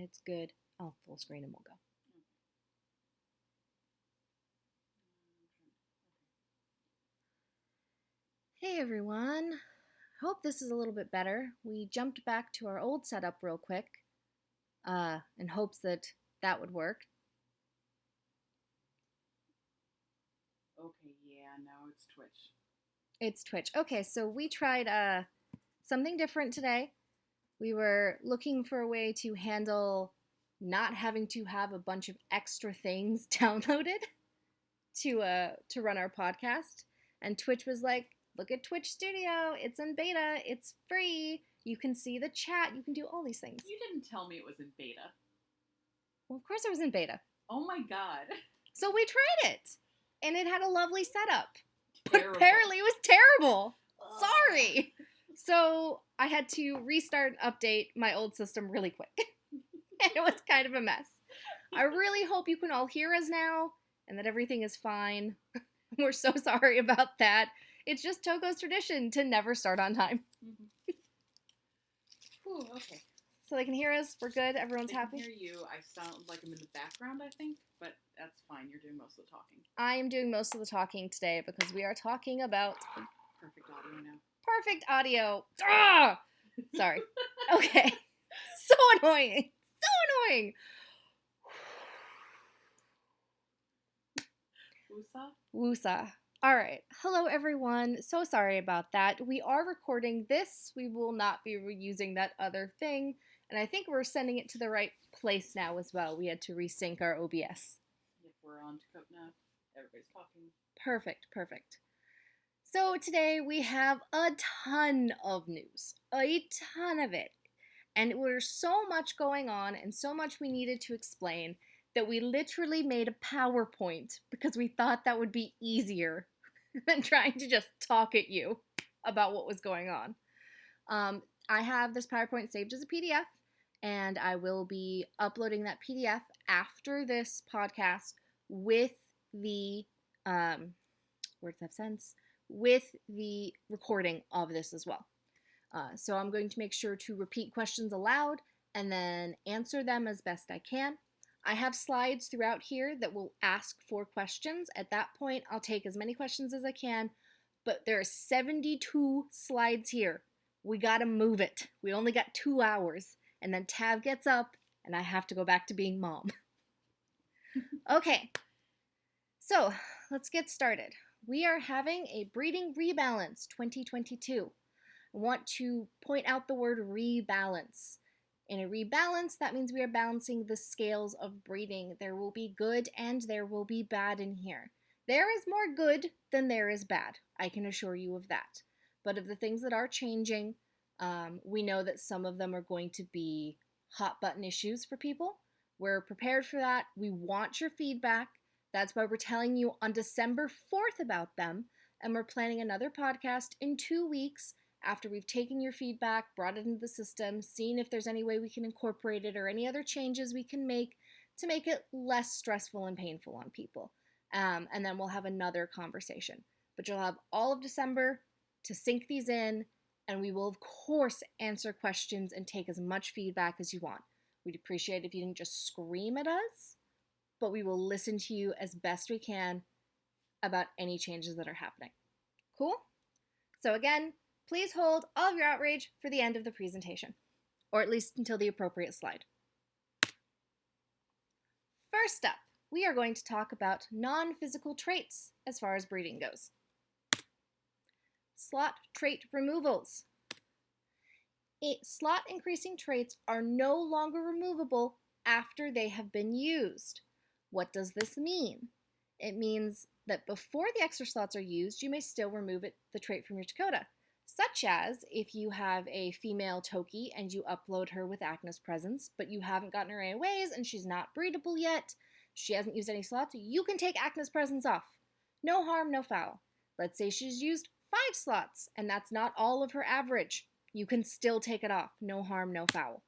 it's good. I'll full screen and we'll go. Hey everyone. Hope this is a little bit better. We jumped back to our old setup real quick in hopes that that would work. Okay, yeah, now it's Twitch. It's Twitch. Okay, so we tried something different today. We were looking for a way to handle not having to have a bunch of extra things downloaded to run our podcast. And Twitch was like, look at Twitch Studio. It's in beta. It's free. You can see the chat. You can do all these things. You didn't tell me it was in beta. Well, of course it was in beta. Oh my god. So we tried it. And it had a lovely setup. Terrible. But apparently it was terrible. Sorry. So I had to restart and update my old system really quick. And it was kind of a mess. I really hope you can all hear us now and that everything is fine. We're so sorry about that. It's just Toko's tradition to never start on time. Mm-hmm. Ooh, okay. So they can hear us. We're good. Everyone's happy. I can hear you. I sound like I'm in the background, I think, but that's fine. You're doing most of the talking. I am doing most of the talking today because we are talking about perfect audio now. Perfect audio. Ah! Sorry. Okay. So annoying. So annoying. Woosah. All right. Hello, everyone. So sorry about that. We are recording this. We will not be reusing that other thing. And I think we're sending it to the right place now as well. We had to resync our OBS. Yep, we're on to Cope now. Everybody's talking. Perfect. So today we have a ton of news. A ton of it. And there's so much going on and so much we needed to explain that we literally made a PowerPoint because we thought that would be easier than trying to just talk at you about what was going on. I have this PowerPoint saved as a PDF, and I will be uploading that PDF after this podcast with the, words have sense, with the recording of this as well. So I'm going to make sure to repeat questions aloud and then answer them as best I can. I have slides throughout here that will ask for questions. At that point, I'll take as many questions as I can, but there are 72 slides here. We gotta move it. We only got 2 hours, and then Tav gets up, and I have to go back to being mom. Okay, so let's get started. We are having a breeding rebalance 2022. I want to point out the word rebalance. In a rebalance, that means we are balancing the scales of breeding. There will be good and there will be bad in here. There is more good than there is bad. I can assure you of that. But of the things that are changing, we know that some of them are going to be hot button issues for people. We're prepared for that. We want your feedback. That's why we're telling you on December 4th about them. And we're planning another podcast in 2 weeks after we've taken your feedback, brought it into the system, seen if there's any way we can incorporate it or any other changes we can make to make it less stressful and painful on people. And then we'll have another conversation. But you'll have all of December to sink these in, and we will, of course, answer questions and take as much feedback as you want. We'd appreciate it if you didn't just scream at us, but we will listen to you as best we can about any changes that are happening. Cool? So again, please hold all of your outrage for the end of the presentation, or at least until the appropriate slide. First up, we are going to talk about non-physical traits as far as breeding goes. Slot trait removals. Slot increasing traits are no longer removable after they have been used. What does this mean? It means that before the extra slots are used, you may still remove the trait from your Dakota. Such as if you have a female Toki and you upload her with Acnes presence, but you haven't gotten her AOAs and she's not breedable yet, she hasn't used any slots, you can take Acnes presence off. No harm, no foul. Let's say she's used 5 slots and that's not all of her average. You can still take it off. No harm, no foul.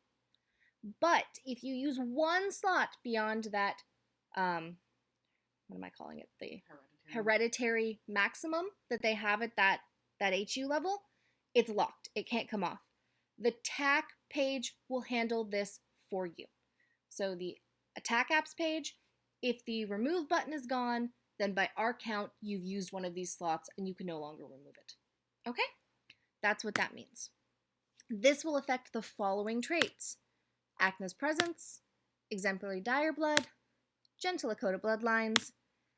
But if you use 1 slot beyond that, what am I calling it? The hereditary maximum that they have at that HU level, it's locked. It can't come off. The TAC page will handle this for you. So the attack apps page, if the remove button is gone, then by our count, you've used one of these slots and you can no longer remove it. Okay? That's what that means. This will affect the following traits: Acna's presence, exemplary dire blood, gentle Lakota bloodlines,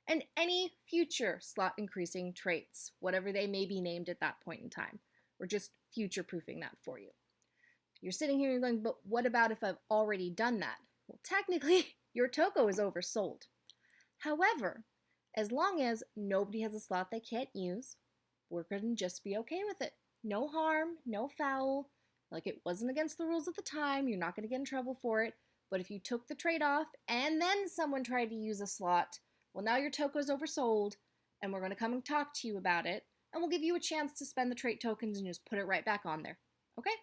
and any future slot increasing traits, whatever they may be named at that point in time. We're just future-proofing that for you. You're sitting here and you're going, but what about if I've already done that? Well, technically, your Toko is oversold. However, as long as nobody has a slot they can't use, we're going to just be okay with it. No harm, no foul. Like, it wasn't against the rules at the time. You're not going to get in trouble for it. But if you took the trade off and then someone tried to use a slot, well, now your Toko's oversold, and we're going to come and talk to you about it, and we'll give you a chance to spend the trait tokens and just put it right back on there. Okay?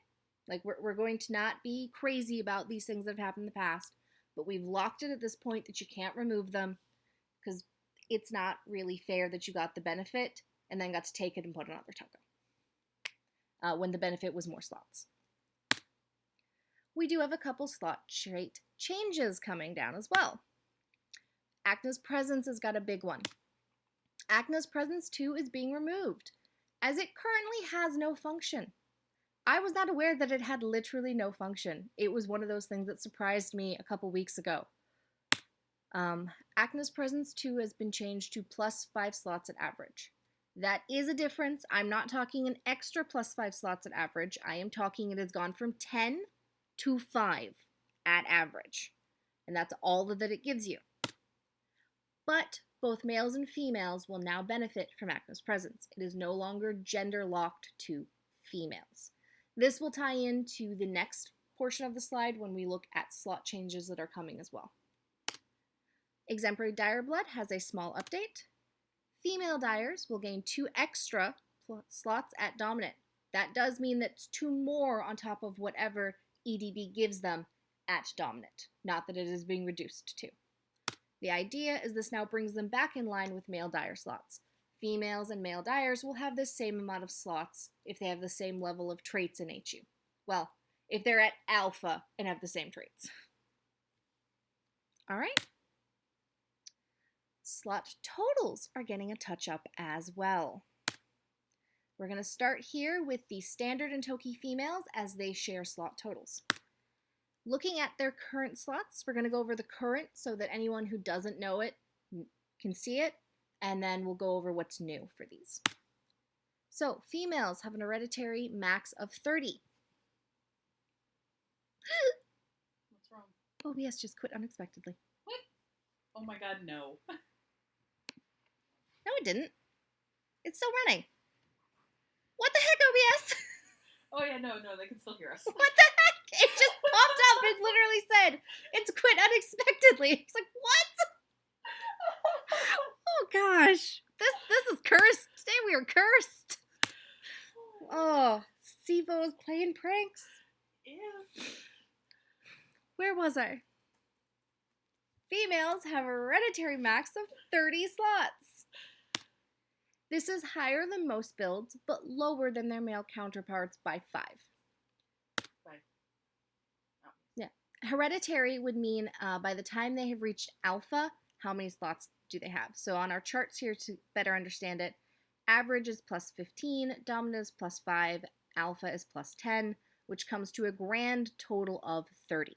Like, we're going to not be crazy about these things that have happened in the past, but we've locked it at this point that you can't remove them, because it's not really fair that you got the benefit and then got to take it and put another Toko, when the benefit was more slots. We do have a couple slot trait changes coming down as well. Acna's presence has got a big one. Acna's presence 2 is being removed, as it currently has no function. I was not aware that it had literally no function. It was one of those things that surprised me a couple weeks ago. Acna's presence 2 has been changed to +5 slots at average. That is a difference. I'm not talking an extra +5 slots at average. I am talking it has gone from 10 to 5 at average. And that's all that it gives you. But both males and females will now benefit from Acna's presence. It is no longer gender locked to females. This will tie into the next portion of the slide when we look at slot changes that are coming as well. Exemplary Dire Blood has a small update. Female Dyers will gain 2 extra slots at Dominant. That does mean that's 2 more on top of whatever EDB gives them at Dominant, not that it is being reduced to. The idea is this now brings them back in line with male Dyer slots. Females and male Dyers will have the same amount of slots if they have the same level of traits in HU. Well, if they're at Alpha and have the same traits. Alright? Slot totals are getting a touch-up as well. We're going to start here with the standard and Toki females as they share slot totals. Looking at their current slots, we're going to go over the current so that anyone who doesn't know it can see it, and then we'll go over what's new for these. So, females have an hereditary max of 30. What's wrong? OBS just quit unexpectedly. What? Oh my god, no. No, it didn't. It's still running. What the heck, OBS? Oh yeah, no, they can still hear us. What the heck? It just popped up. It literally said, it's quit unexpectedly. It's like, what? Oh gosh. This is cursed. Today we are cursed. Oh, Sivo is playing pranks. Ew. Where was I? Females have a hereditary max of 30 slots. This is higher than most builds, but lower than their male counterparts by 5. Yeah. Hereditary would mean by the time they have reached alpha, how many slots do they have? So on our charts here to better understand it, average is +15, dominant is +5, alpha is +10, which comes to a grand total of 30.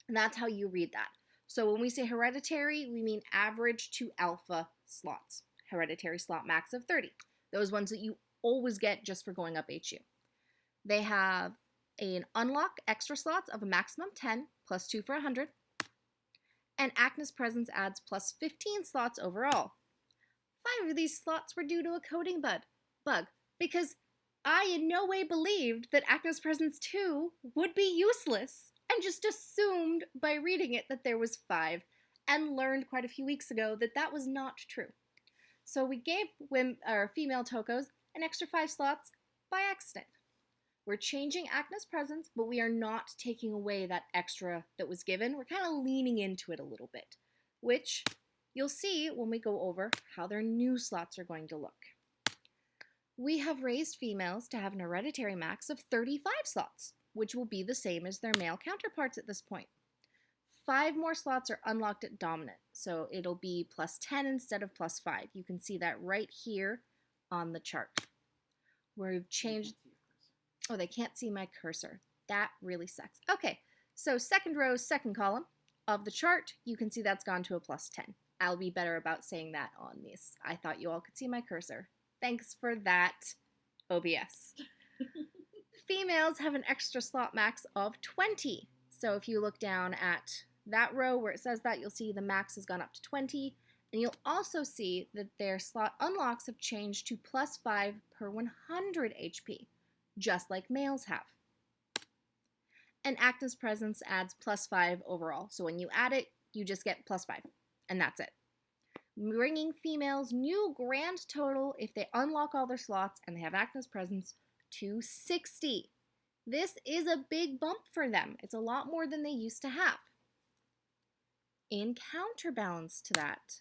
And that's how you read that. So when we say hereditary, we mean average to alpha slots. Hereditary slot max of 30. Those ones that you always get just for going up HU. They have an unlock extra slots of a maximum 10, +2 for 100. And Acna's presence adds +15 slots overall. 5 of these slots were due to a coding bug, because I in no way believed that Acna's presence 2 would be useless, and just assumed by reading it that there was 5, and learned quite a few weeks ago that that was not true. So we gave female Tokos an extra 5 slots by accident. We're changing Acna's presence, but we are not taking away that extra that was given. We're kind of leaning into it a little bit, which you'll see when we go over how their new slots are going to look. We have raised females to have an hereditary max of 35 slots, which will be the same as their male counterparts at this point. 5 more slots are unlocked at dominant. So it'll be plus 10 instead of plus 5. You can see that right here on the chart where we've changed. Oh, they can't see my cursor. That really sucks. Okay, so second row, second column of the chart, you can see that's gone to a plus 10. I'll be better about saying that on this. I thought you all could see my cursor. Thanks for that, OBS. Females have an extra slot max of 20. So if you look down at that row where it says that, you'll see the max has gone up to 20. And you'll also see that their slot unlocks have changed to plus 5 per 100 HP, just like males have. And Active's Presence adds plus 5 overall. So when you add it, you just get plus 5. And that's it. Bringing females' new grand total, if they unlock all their slots and they have Active's Presence, to 60. This is a big bump for them. It's a lot more than they used to have. In counterbalance to that,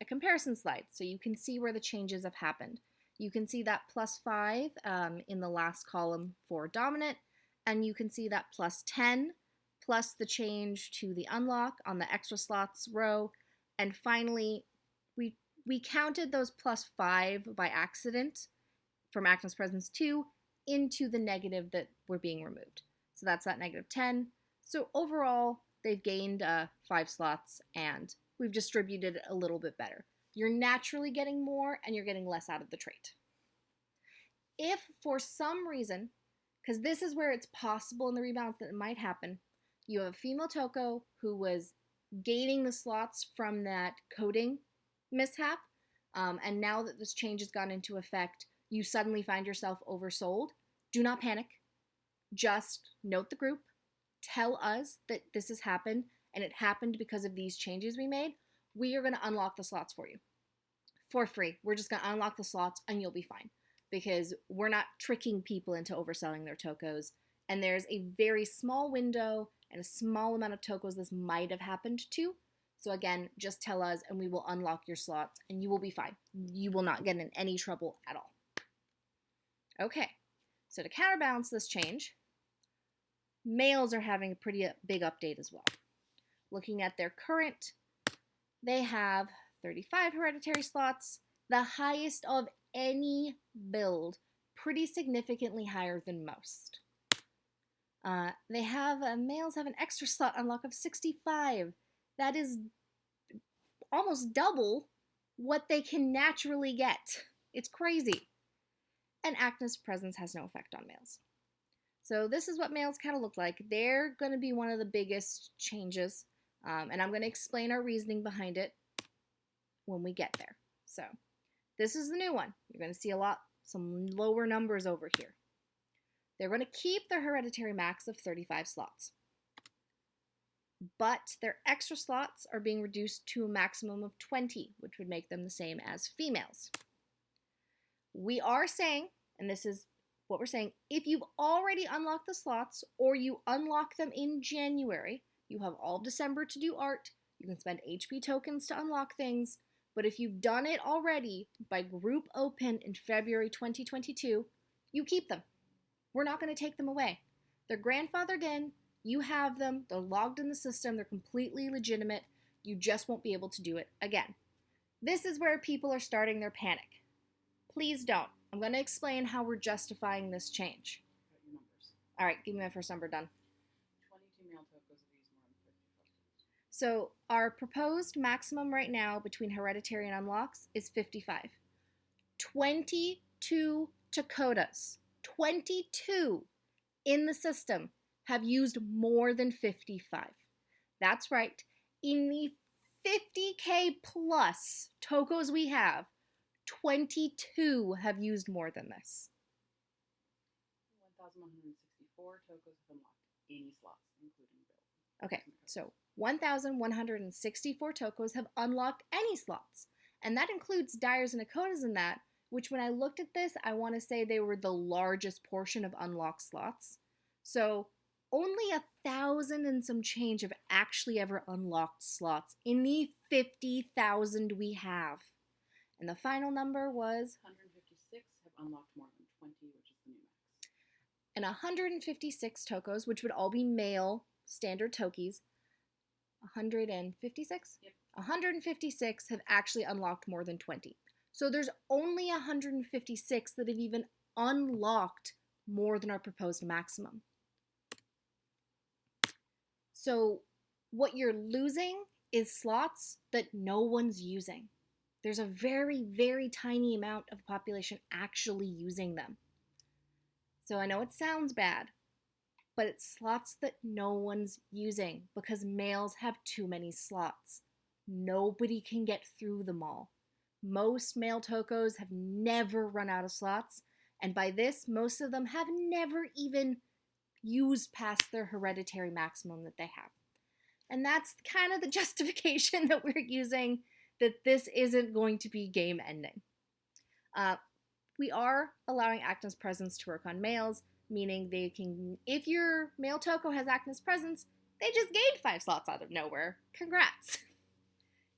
a comparison slide, so you can see where the changes have happened. You can see that plus 5 in the last column for dominant, and you can see that plus 10 plus the change to the unlock on the extra slots row. And finally, we counted those plus 5 by accident from Active's Presence 2 into the negative that were being removed. So that's that negative 10. So overall, they've gained 5 slots, and we've distributed it a little bit better. You're naturally getting more, and you're getting less out of the trait. If for some reason, because this is where it's possible in the rebalance that it might happen, you have a female Toko who was gaining the slots from that coding mishap, and now that this change has gone into effect, you suddenly find yourself oversold. Do not panic. Just note the group. Tell us that this has happened, and it happened because of these changes we made. We are going to unlock the slots for you for free. We're just going to unlock the slots, and you'll be fine, because we're not tricking people into overselling their Tokos. And there's a very small window and a small amount of Tokos this might have happened to. So again, just tell us, and we will unlock your slots, and you will be fine. You will not get in any trouble at all. Okay, so to counterbalance this change, males are having a pretty big update as well. Looking at their current, they have 35 hereditary slots, the highest of any build, pretty significantly higher than most. Males have an extra slot unlock of 65. That is almost double what they can naturally get. It's crazy. And Active's Presence has no effect on males. So this is what males kind of look like. They're going to be one of the biggest changes, and I'm going to explain our reasoning behind it when we get there. So this is the new one. You're going to see some lower numbers over here. They're going to keep their hereditary max of 35 slots, but their extra slots are being reduced to a maximum of 20, which would make them the same as females. We are saying, and this is what we're saying, if you've already unlocked the slots or you unlock them in January, you have all of December to do art, you can spend HP tokens to unlock things, but if you've done it already by group open in February 2022, you keep them. We're not going to take them away. They're grandfathered in, you have them, they're logged in the system, they're completely legitimate, you just won't be able to do it again. This is where people are starting their panic. Please don't. I'm going to explain how we're justifying this change. Got your numbers. All right, give me my first number done. 22 male Tokos have used more than 50 Tokos. So our proposed maximum right now between hereditary and unlocks is 55. 22 Tokotas, 22 in the system have used more than 55. That's right. In the 50K plus Tokos we have, 22 have used more than this. 1,164 Tokos have unlocked any slots, including build. Okay, so 1,164 Tokos have unlocked any slots. And that includes Dyers and Akotas in that, which when I looked at this, I want to say they were the largest portion of unlocked slots. So only 1,000 and some change have actually ever unlocked slots in the 50,000 we have. And the final number was 156 have unlocked more than 20, which is the new max. and 156 Tokos, which would all be male standard Tokis, 156? Yep. 156 have actually unlocked more than 20. So there's only 156 that have even unlocked more than our proposed maximum. So what you're losing is slots that no one's using. There's a very, very tiny amount of the population actually using them. So I know it sounds bad, but it's slots that no one's using because males have too many slots. Nobody can get through them all. Most male tokos have never run out of slots, and by this, most of them have never even used past their hereditary maximum that they have. And that's kind of the justification that we're using, that this isn't going to be game ending. We are allowing Actine's presence to work on males, meaning they can, if your male toko has Actine's presence, they just gained 5 slots out of nowhere. Congrats.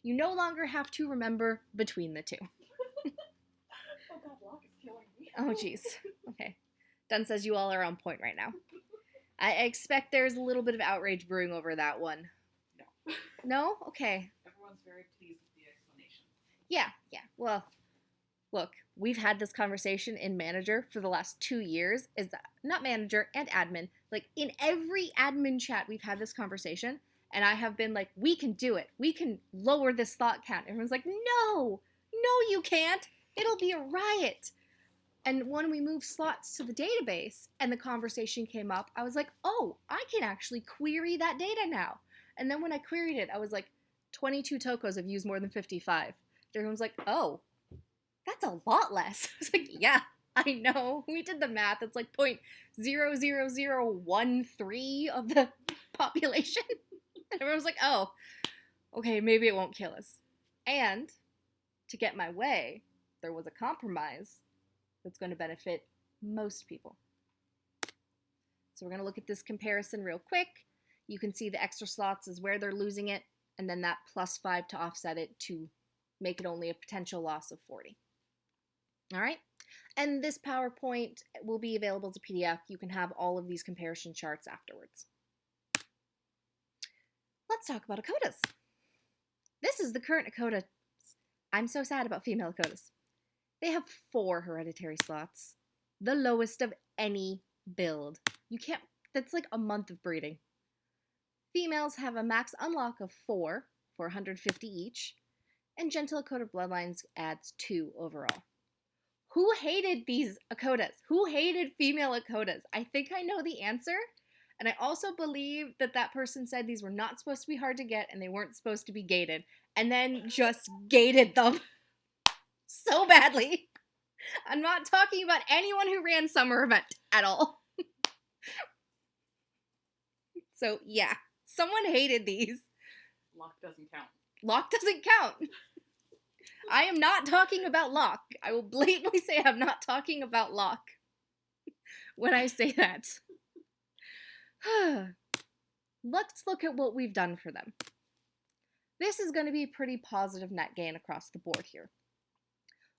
You no longer have to remember between the two. Oh god, Locke is killing me. Oh jeez. Okay. Dunn says you all are on point right now. I expect there's a little bit of outrage brewing over that one. No. No? Okay. Everyone's very pleased with the explanation. Yeah. Well, look, we've had this conversation in Manager for the last 2 years. Not Manager and Admin. Like, in every admin chat, we've had this conversation, and I have been like, we can do it. We can lower this slot count. Everyone's like, no, you can't. It'll be a riot. And when we moved slots to the database and the conversation came up, I was like, oh, I can actually query that data now. And then when I queried it, I was like, 22 tokos have used more than 55. Everyone's like, oh, that's a lot less. I was like, yeah, I know. We did the math. It's like 0.00013 of the population. And everyone's like, oh, okay, maybe it won't kill us. And to get my way, there was a compromise that's going to benefit most people. So we're going to look at this comparison real quick. You can see the extra slots is where they're losing it, and then that +5 to offset it to make it only a potential loss of 40. All right? And this PowerPoint will be available as a PDF. You can have all of these comparison charts afterwards. Let's talk about Quotas. This is the current Quotas. I'm so sad about female Quotas. They have 4 hereditary slots, the lowest of any build. You can't, that's like a month of breeding. Females have a max unlock of 4 for 150 each, and Gentle Quota Bloodlines adds 2 overall. Who hated these Quotas? Who hated female Quotas? I think I know the answer, and I also believe that that person said these were not supposed to be hard to get and they weren't supposed to be gated, and then just gated them so badly. I'm not talking about anyone who ran summer event at all. So yeah, someone hated these. Locke doesn't count. Locke doesn't count. I am not talking about Locke. I will blatantly say I'm not talking about Locke when I say that. Let's look at what we've done for them. This is going to be a pretty positive net gain across the board here.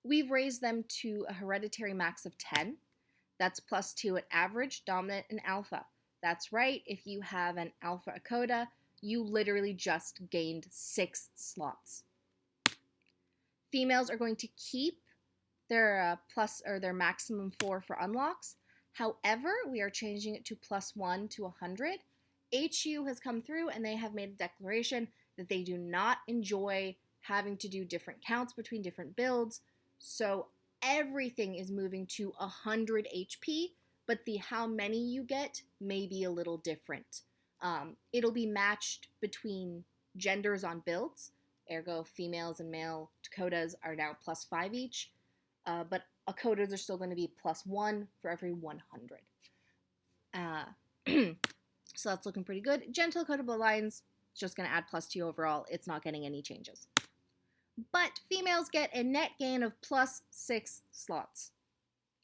We've raised them to a hereditary max of 10. That's +2 at average, dominant, and alpha. That's right, if you have an alpha Quota, you literally just gained 6 slots. Females are going to keep their their maximum 4 for unlocks. However, we are changing it to +1 to 100. HU has come through and they have made a declaration that they do not enjoy having to do different counts between different builds. So everything is moving to 100 HP, but the how many you get may be a little different. It'll be matched between genders on builds. Ergo, females and male Tokotas are now +5 each, but Quotas are still going to be +1 for every 100. So that's looking pretty good. Gentle Quotable Lines is just going to add +2 overall. It's not getting any changes. But females get a net gain of +6 slots.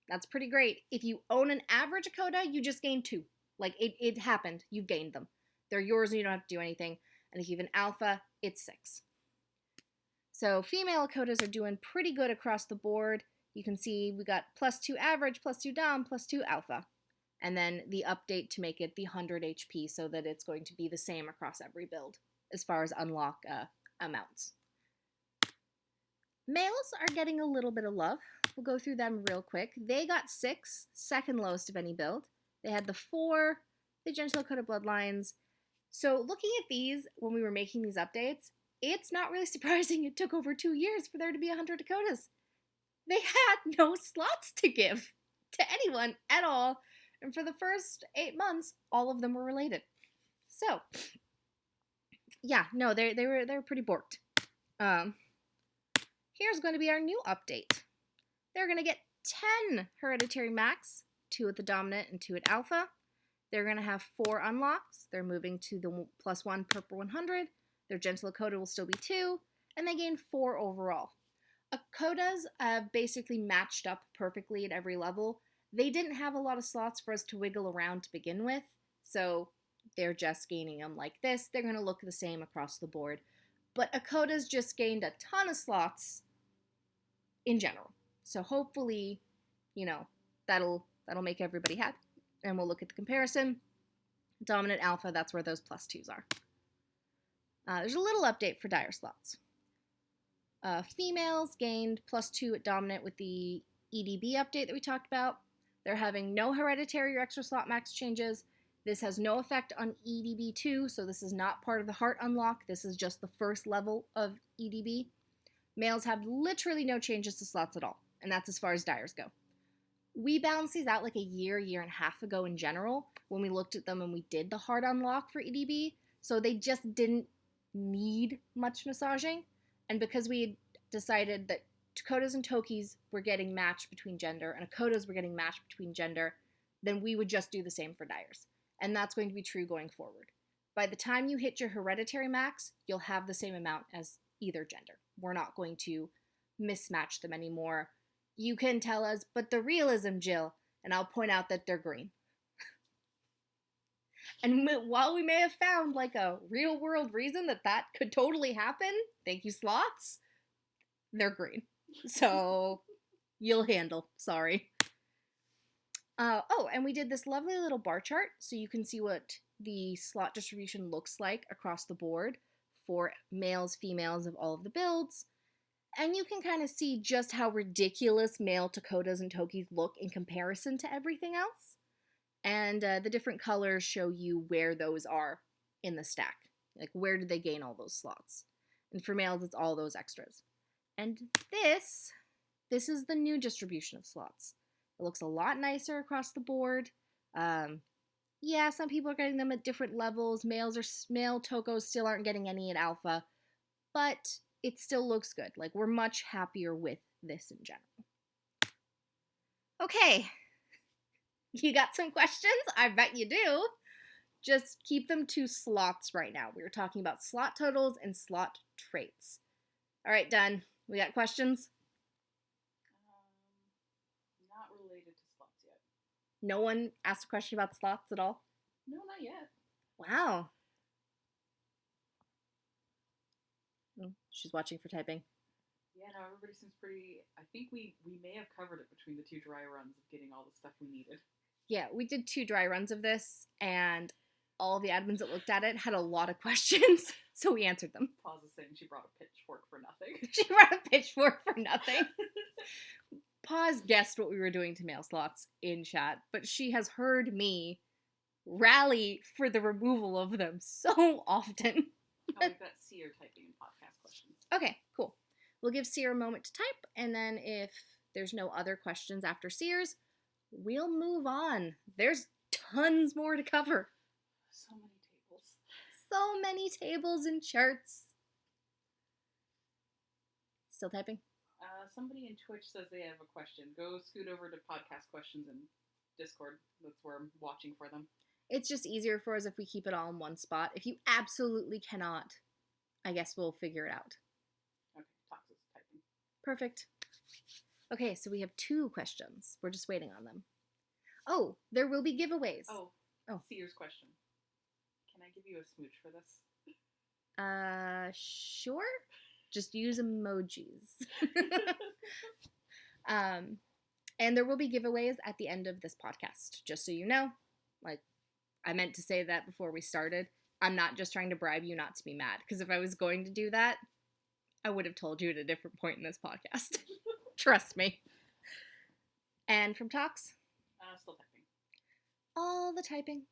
That's pretty great. If you own an average Quota, you just gain 2. Like, it happened. You've gained them. They're yours and you don't have to do anything. And if you have an alpha, it's 6. So female Quotas are doing pretty good across the board. You can see we got +2 average, +2 dom, +2 alpha. and then the update to make it the 100 HP so that it's going to be the same across every build as far as unlock amounts. Males are getting a little bit of love. We'll go through them real quick. They got 6, second lowest of any build. They had the 4, the Gentle Dakota Bloodlines. So looking at these, when we were making these updates, it's not really surprising it took over 2 years for there to be 100 Dakotas. They had no slots to give to anyone at all, and for the first 8 months, all of them were related. So, yeah, no, they were pretty borked. Here's going to be our new update. They're going to get 10 Hereditary Max, 2 at the Dominant and 2 at Alpha. They're going to have 4 unlocks. They're moving to the +1 per 100. Their Gentle Dakota will still be 2, and they gain 4 overall. Quotas basically matched up perfectly at every level. They didn't have a lot of slots for us to wiggle around to begin with, so they're just gaining them like this. They're going to look the same across the board. But Quotas just gained a ton of slots in general. So hopefully, that'll make everybody happy. And we'll look at the comparison. Dominant Alpha, that's where those +2s are. There's a little update for dire slots. Females gained +2 at Dominant with the EDB update that we talked about. They're having no hereditary or extra slot max changes. This has no effect on EDB 2, so this is not part of the heart unlock. This is just the first level of EDB. Males have literally no changes to slots at all, and that's as far as dires go. We balanced these out like a year and a half ago in general when we looked at them and we did the heart unlock for EDB, so they just didn't need much massaging. And because we had decided that Tokotas and Tokis were getting matched between gender and Quotas were getting matched between gender, then we would just do the same for dires. And that's going to be true going forward. By the time you hit your hereditary max, you'll have the same amount as either gender. We're not going to mismatch them anymore. You can tell us, but the realism, Jill, and I'll point out that they're green. And while we may have found like a real world reason that could totally happen, thank you slots, they're green. So you'll handle, sorry. And we did this lovely little bar chart so you can see what the slot distribution looks like across the board for males, females of all of the builds. And you can kind of see just how ridiculous male Tokotas and Tokis look in comparison to everything else. And the different colors show you where those are in the stack. Like, where did they gain all those slots? And for males, it's all those extras. And this is the new distribution of slots. It looks a lot nicer across the board. Yeah, some people are getting them at different levels. Male Tokos still aren't getting any at Alpha. But it still looks good. Like, we're much happier with this in general. Okay. You got some questions? I bet you do. Just keep them to slots right now. We were talking about slot totals and slot traits. All right, done. We got questions? Not related to slots yet. No one asked a question about slots at all? No, not yet. Wow. She's watching for typing. Yeah, no, everybody seems pretty... I think we may have covered it between the 2 dry runs of getting all the stuff we needed. Yeah, we did 2 dry runs of this, and all the admins that looked at it had a lot of questions, so we answered them. Pause is saying she brought a pitchfork for nothing. She brought a pitchfork for nothing. Pause guessed what we were doing to male slots in chat, but she has heard me rally for the removal of them so often. We've got Seer typing in podcast questions. Okay, cool. We'll give Seer a moment to type, and then if there's no other questions after Seer's, we'll move on. There's tons more to cover. So many tables. So many tables and charts. Still typing? Somebody in Twitch says they have a question. Go scoot over to podcast questions in Discord. That's where I'm watching for them. It's just easier for us if we keep it all in one spot. If you absolutely cannot, I guess we'll figure it out. Okay, Tox is typing. Perfect. Okay, so we have 2 questions. We're just waiting on them. Oh, there will be giveaways. Oh. Seer's question. Can I give you a smooch for this? Sure. Just use emojis. And there will be giveaways at the end of this podcast, just so you know. Like, I meant to say that before we started. I'm not just trying to bribe you not to be mad, because if I was going to do that, I would have told you at a different point in this podcast. Trust me. And from Talks? Still typing. All the typing.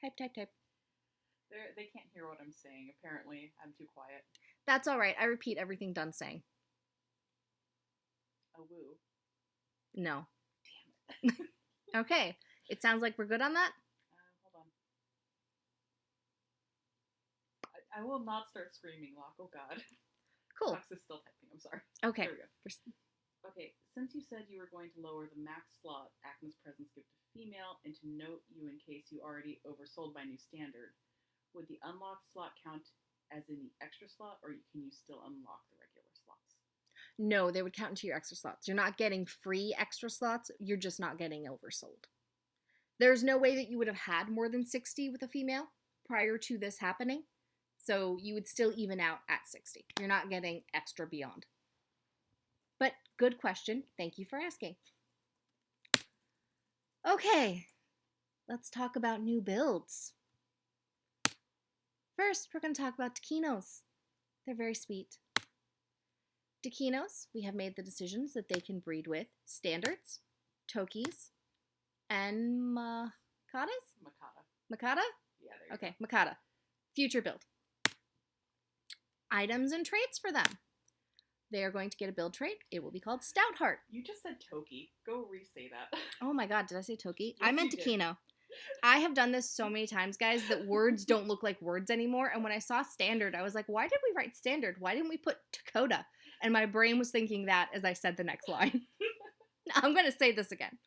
Type. They can't hear what I'm saying. Apparently, I'm too quiet. That's all right. I repeat everything Dun's saying. A woo. No. Damn it. Okay. It sounds like we're good on that? Hold on. I will not start screaming, Locke. Oh, God. Cool. Fox is still typing. I'm sorry. Okay. There we go. Okay, since you said you were going to lower the max slot Acme's presence give to female and to note you in case you already oversold by new standard, would the unlocked slot count as in the extra slot, or can you still unlock the regular slots? No, they would count into your extra slots. You're not getting free extra slots. You're just not getting oversold. There's no way that you would have had more than 60 with a female prior to this happening. So you would still even out at 60. You're not getting extra beyond. But good question. Thank you for asking. Okay, let's talk about new builds. First, we're going to talk about Dakinos. They're very sweet. Dakinos, we have made the decisions that they can breed with standards, Tokis, and Makatas? Makata? Yeah, there you Okay, Makata. Future build. Items and traits for them. They are going to get a build trait. It will be called Stoutheart. You just said Toki. Go re-say that. Oh my god, did I say Toki? Yes, I meant you did. Dakino. I have done this so many times, guys, that words don't look like words anymore. And when I saw standard, I was like, why did we write standard? Why didn't we put Tokota? And my brain was thinking that as I said the next line. I'm going to say this again.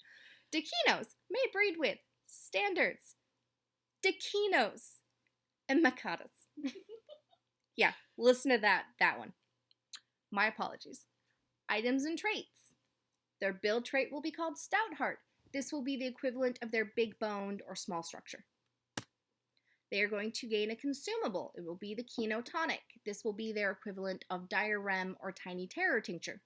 Dakinos may breed with standards, Dakinos, and Makatas. Yeah, listen to that one. My apologies. Items and traits. Their build trait will be called Stoutheart. This will be the equivalent of their big boned or small structure. They are going to gain a consumable. It will be the Kino Tonic. This will be their equivalent of Diarrhea or Tiny Terror Tincture.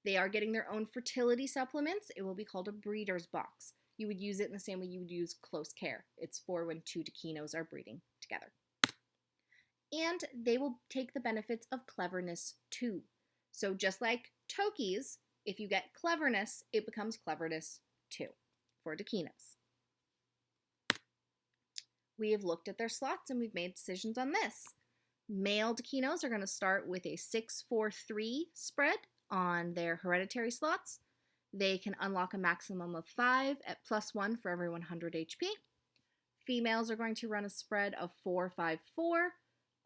They are getting their own fertility supplements. It will be called a breeder's box. You would use it in the same way you would use close care. It's for when two Dakinos are breeding together. And they will take the benefits of cleverness too. So just like Tokis, if you get cleverness, it becomes cleverness too for Dakinos. We have looked at their slots and we've made decisions on this. Male Dakinos are going to start with a 6-4-3 spread on their hereditary slots. They can unlock a maximum of 5 at +1 for every 100 HP. Females are going to run a spread of 4-5-4.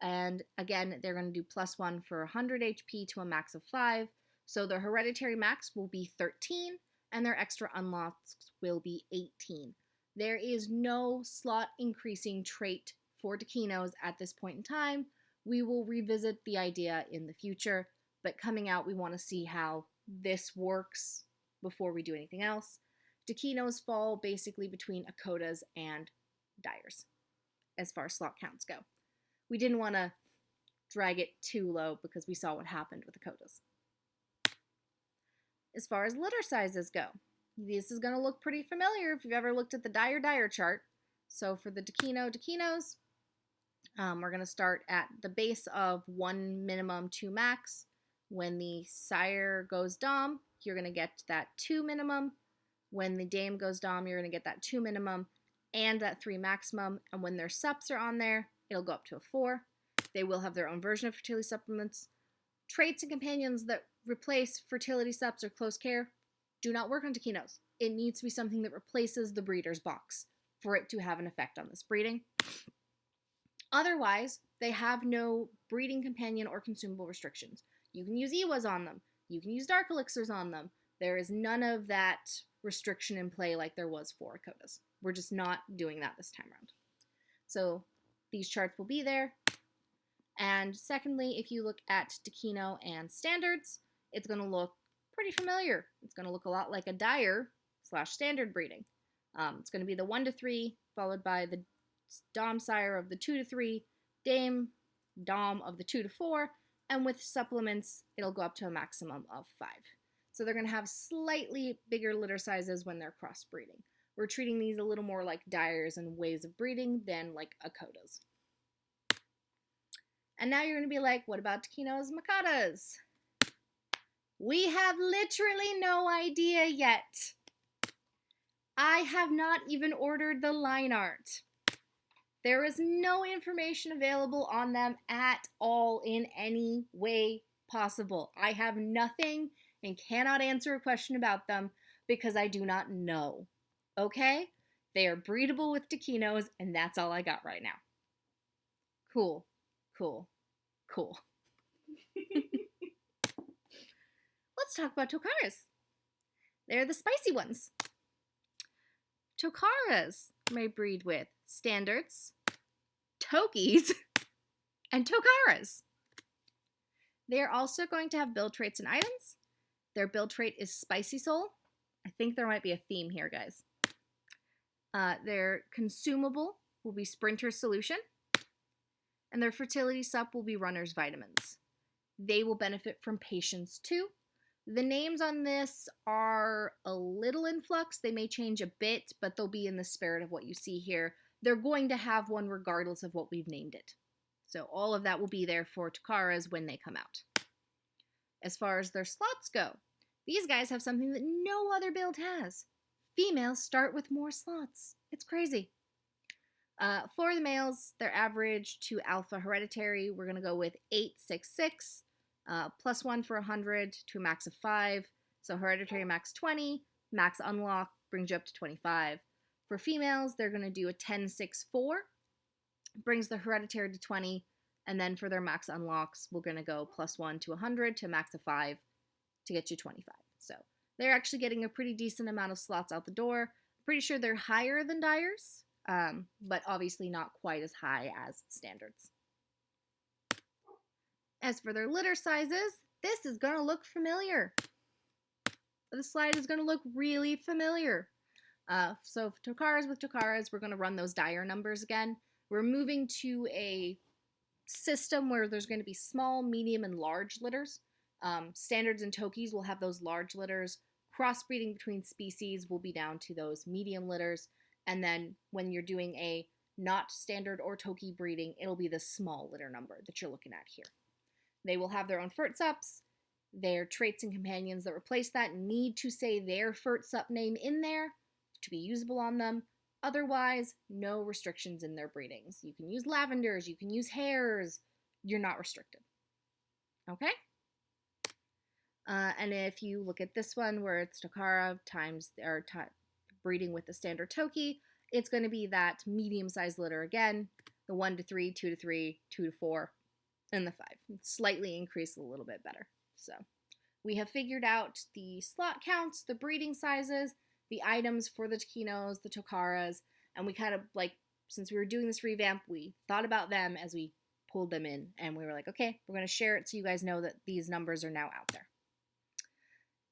And again, they're going to do +1 for 100 HP to a max of 5. So their hereditary max will be 13, and their extra unlocks will be 18. There is no slot increasing trait for Dakinos at this point in time. We will revisit the idea in the future, but coming out, we want to see how this works before we do anything else. Dakinos fall basically between Quotas and Dyers as far as slot counts go. We didn't want to drag it too low because we saw what happened with the Quotas. As far as litter sizes go, this is going to look pretty familiar if you've ever looked at the Dyer chart. So for the Dakinos, we're going to start at the base of 1 minimum, 2 max. When the sire goes dom, you're going to get that 2 minimum. When the dame goes dom, you're going to get that 2 minimum and that 3 maximum. And when their sups are on there, it'll go up to a 4. They will have their own version of fertility supplements. Traits and companions that replace fertility sups or close care do not work on Dakinos. It needs to be something that replaces the breeder's box for it to have an effect on this breeding. Otherwise, they have no breeding companion or consumable restrictions. You can use Ewas on them. You can use dark elixirs on them. There is none of that restriction in play like there was for Quotas. We're just not doing that this time around. So these charts will be there. And secondly, if you look at Dakino and standards, it's going to look pretty familiar. It's going to look a lot like a Dyer/standard breeding. It's going to be the 1-3, followed by the Dom sire of the 2-3, Dame Dom of the 2-4, and with supplements, it'll go up to a maximum of 5. So they're going to have slightly bigger litter sizes when they're crossbreeding. We're treating these a little more like dyers and ways of breeding than like Quotas. And now you're going to be like, what about Dakinos and Quotas? We have literally no idea yet. I have not even ordered the line art. There is no information available on them at all in any way possible. I have nothing and cannot answer a question about them because I do not know. Okay? They are breedable with Dakinos, and that's all I got right now. Cool. Let's talk about Tokaras. They're the spicy ones. Tokaras may breed with standards, Tokis, and Tokaras. They are also going to have build traits and items. Their build trait is Spicy Soul. I think there might be a theme here, guys. Their consumable will be Sprinter's Solution. And their Fertility Sup will be Runner's Vitamins. They will benefit from Patience too. The names on this are a little in flux. They may change a bit, but they'll be in the spirit of what you see here. They're going to have one regardless of what we've named it. So all of that will be there for Tokaras when they come out. As far as their slots go, these guys have something that no other build has. Females start with more slots. It's crazy. For the males, their average to alpha hereditary, we're going to go with 866, plus 1 for 100 to a max of 5. So hereditary max 20, max unlock brings you up to 25. For females, they're going to do a 1064, brings the hereditary to 20, and then for their max unlocks, we're going to go plus 1 to 100 to a max of 5 to get you 25. So they're actually getting a pretty decent amount of slots out the door. Pretty sure they're higher than dyers. But obviously not quite as high as standards. As for their litter sizes, this is going to look familiar. The slide is going to look really familiar. So for Tokaras with Tokaras, we're going to run those dyer numbers again. We're moving to a system where there's going to be small, medium, and large litters. Standards and Tokis will have those large litters. Crossbreeding between species will be down to those medium litters. And then when you're doing a not standard or Toki breeding, it'll be the small litter number that you're looking at here. They will have their own Fert Sups. Their traits and companions that replace that need to say their Fert Sup name in there to be usable on them. Otherwise, no restrictions in their breedings. You can use lavenders, you can use hares. You're not restricted. Okay? And if you look at this one where it's Tokara times breeding with the standard Toki, it's going to be that medium-sized litter again, the 1 to 3, 2 to 3, 2 to 4, and the 5. It's slightly increased a little bit better. So we have figured out the slot counts, the breeding sizes, the items for the Dakinos, the Tokaras, and we kind of since we were doing this revamp, we thought about them as we pulled them in, and we were like, okay, we're going to share it so you guys know that these numbers are now out there.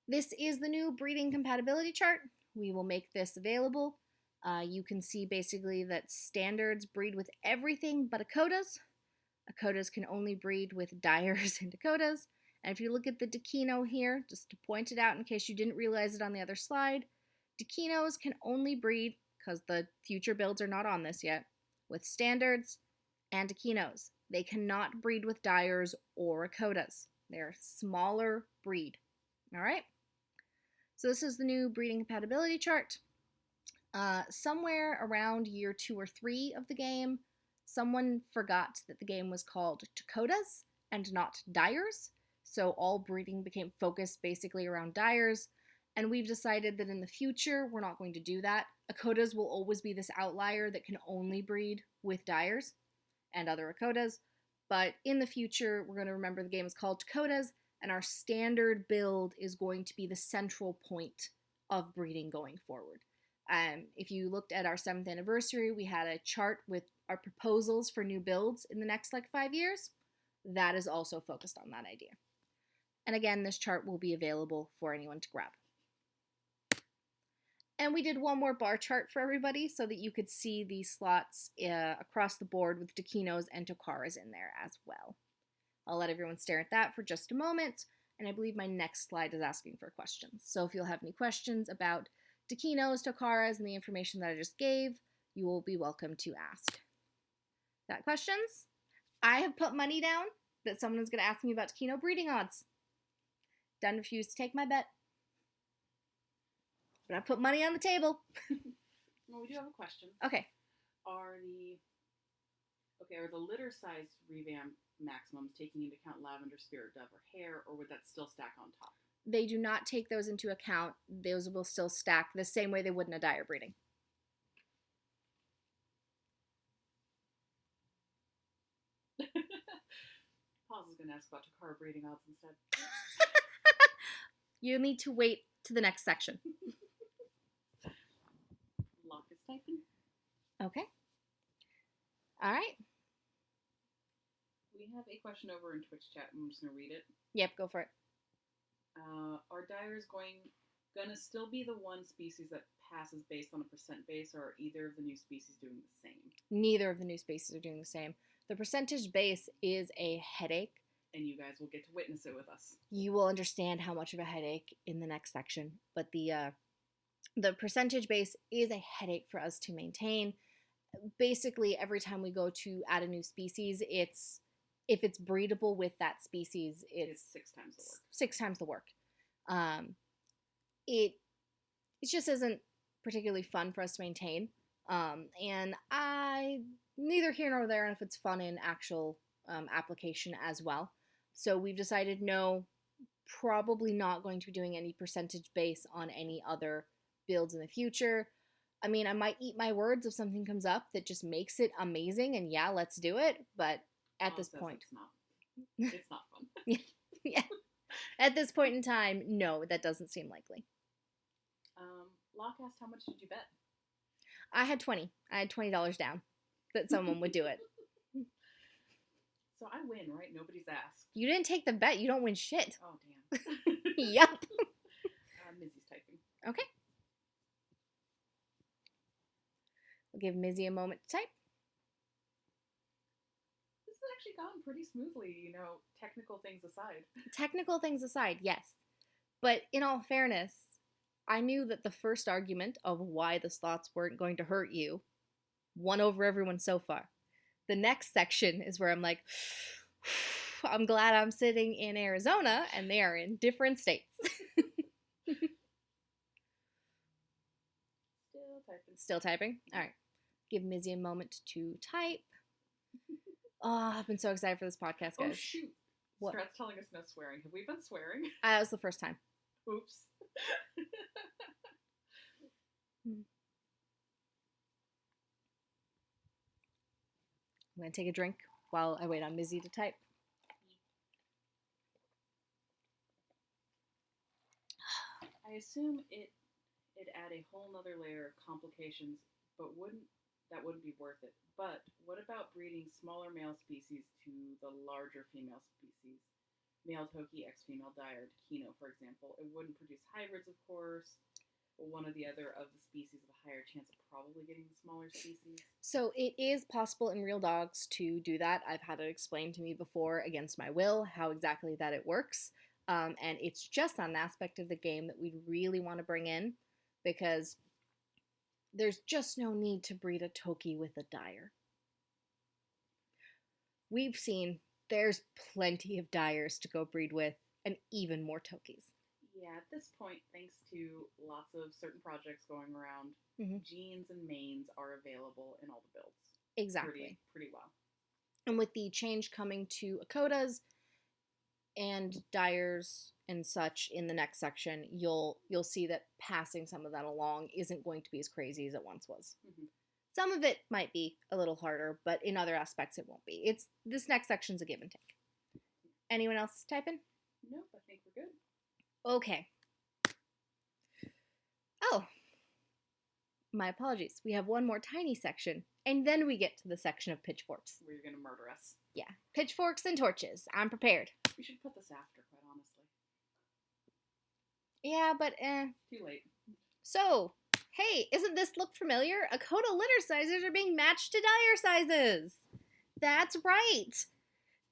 This is the new breeding compatibility chart. We will make this available. You can see basically that standards breed with everything but Quotas. Quotas can only breed with dyers and Quotas. And if you look at the Dakino here, just to point it out in case you didn't realize it on the other slide, Dakinos can only breed, because the future builds are not on this yet, with standards and Dakinos. They cannot breed with dyers or Quotas. They're a smaller breed. All right? So this is the new breeding compatibility chart. Somewhere around year 2 or 3 of the game, someone forgot that the game was called Tokotas and not dyers. So all breeding became focused basically around dyers. And we've decided that in the future, we're not going to do that. Quotas will always be this outlier that can only breed with dyers and other Quotas. But in the future, we're going to remember the game is called Tokotas, and our standard build is going to be the central point of breeding going forward. If you looked at our 7th anniversary, we had a chart with our proposals for new builds in the next 5 years. That is also focused on that idea. And again, this chart will be available for anyone to grab. And we did one more bar chart for everybody so that you could see these slots across the board with Dakinos and Tokaras in there as well. I'll let everyone stare at that for just a moment. And I believe my next slide is asking for questions. So if you'll have any questions about Dakinos, Tokaras, and the information that I just gave, you will be welcome to ask. Got questions? I have put money down that someone is going to ask me about Dakino breeding odds. Dunn refused to take my bet. But I put money on the table. Well, we do have a question. Okay. Are the litter size revamp maximums taking into account lavender, spirit dove, or hair, or would that still stack on top? They do not take those into account. Those will still stack the same way they would in a dyer breeding. Pause is going to ask about Takara breeding odds instead. You need to wait to the next section. Locke is typing. Okay. All right. We have a question over in Twitch chat. I'm just going to read it. Yep, go for it. Are dyers gonna still be the one species that passes based on a percent base, or are either of the new species doing the same? Neither of the new species are doing the same. The percentage base is a headache. And you guys will get to witness it with us. You will understand how much of a headache in the next section. But the percentage base is a headache for us to maintain. Basically, every time we go to add a new species, if it's breedable with that species, it's 6 times the work. 6 times the work. It just isn't particularly fun for us to maintain. And neither here nor there if it's fun in actual application as well. So we've decided no, probably not going to be doing any percentage base on any other builds in the future. I mean, I might eat my words if something comes up that just makes it amazing, and yeah, let's do it. But at this point, it's not fun. Yeah. At this point in time, no, that doesn't seem likely. Locke asked, how much did you bet? I had 20. I had $20 down that someone would do it. So I win, right? Nobody's asked. You didn't take the bet. You don't win shit. Oh, damn. Yep. Missy's typing. Okay. We'll give Mizzy a moment to type. This has actually gone pretty smoothly, technical things aside. Technical things aside, yes. But in all fairness, I knew that the first argument of why the slots weren't going to hurt you won over everyone so far. The next section is where I'm like, I'm glad I'm sitting in Arizona and they are in different states. Still typing? All right. Give Mizzy a moment to type. Oh, I've been so excited for this podcast, guys. Oh, shoot. What? Strat's telling us no swearing. Have we been swearing? That was the first time. Oops. I'm going to take a drink while I wait on Mizzy to type. I assume it'd add a whole nother layer of complications, but that wouldn't be worth it. But what about breeding smaller male species to the larger female species? Male Toki, ex-female dyer, Dakino, for example. It wouldn't produce hybrids, of course, but one or the other of the species with a higher chance of probably getting the smaller species. So it is possible in real dogs to do that. I've had it explained to me before against my will how exactly that it works. And it's just an aspect of the game that we'd really want to bring in because there's just no need to breed a Toki with a dyer. We've seen there's plenty of dyers to go breed with and even more Tokis. Yeah, at this point, thanks to lots of certain projects going around, genes and mains are available in all the builds. Exactly. Pretty well. And with the change coming to Quotas and dyers and such in the next section, you'll see that passing some of that along isn't going to be as crazy as it once was. Mm-hmm. Some of it might be a little harder, but in other aspects it won't be. This next section's a give and take. Anyone else typing? Nope, I think we're good. Okay. Oh, my apologies. We have one more tiny section, and then we get to the section of pitchforks. Where you're going to murder us. Yeah, pitchforks and torches. I'm prepared. We should put this after, quite honestly. Yeah, but Too late. So, hey, isn't this look familiar? Quota litter sizes are being matched to dyer sizes. That's right.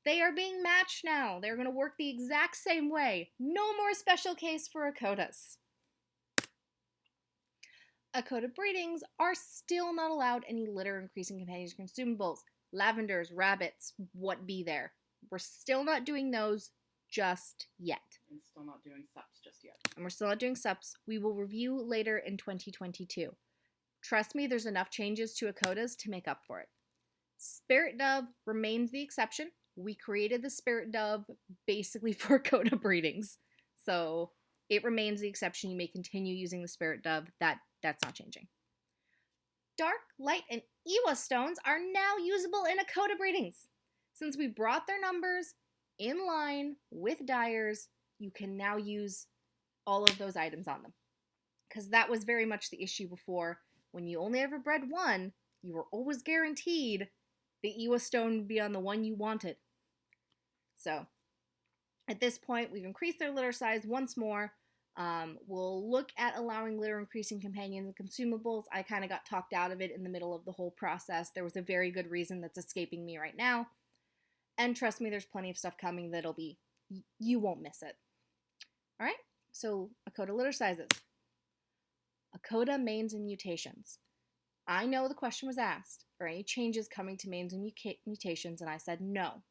They are being matched now. They're going to work the exact same way. No more special case for Quotas. Quota breedings are still not allowed any litter-increasing companion consumables. Lavenders, rabbits, what be there. We're still not doing those just yet. And still not doing SUPs just yet. And we're still not doing SUPs. We will review later in 2022. Trust me, there's enough changes to Quotas to make up for it. Spirit Dove remains the exception. We created the Spirit Dove basically for Quota breedings. So it remains the exception. You may continue using the Spirit Dove. That's not changing. Dark, light, and Ewa stones are now usable in Quota breedings. Since we brought their numbers in line with dyers, you can now use all of those items on them. Because that was very much the issue before. When you only ever bred one, you were always guaranteed the Ewa stone would be on the one you wanted. So, at this point, we've increased their litter size once more. We'll look at allowing litter-increasing companions and consumables. I kind of got talked out of it in the middle of the whole process. There was a very good reason that's escaping me right now. And trust me, there's plenty of stuff coming that'll be, you won't miss it. All right, so Quota litter sizes. Quota mains and mutations. I know the question was asked, are any changes coming to mains and mutations? And I said no.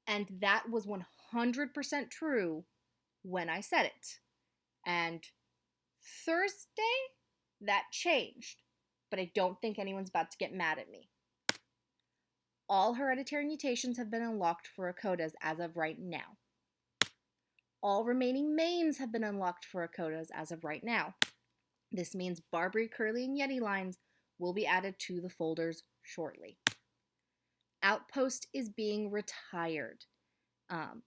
And that was 100% true when I said it. And Thursday, that changed. But I don't think anyone's about to get mad at me. All hereditary mutations have been unlocked for Quotas as of right now. All remaining mains have been unlocked for Quotas as of right now. This means Barbary, Curly, and Yeti lines will be added to the folders shortly. Outpost is being retired.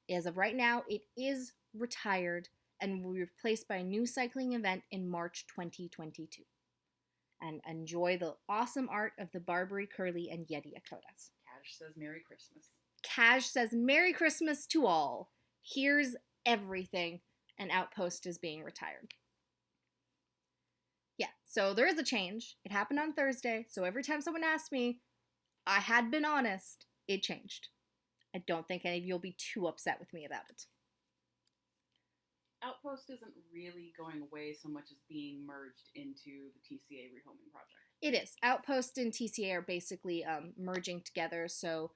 As of right now, it is retired and will be replaced by a new cycling event in March 2022. And enjoy the awesome art of the Barbary, Curly, and Yeti Quotas. Cash says Merry Christmas. Cash says Merry Christmas to all. Here's everything. And Outpost is being retired. Yeah, so there is a change. It happened on Thursday, so every time someone asks me, I had been honest, it changed. I don't think any of you will be too upset with me about it. Outpost isn't really going away so much as being merged into the TCA rehoming project. It is. Outpost and TCA are basically merging together, so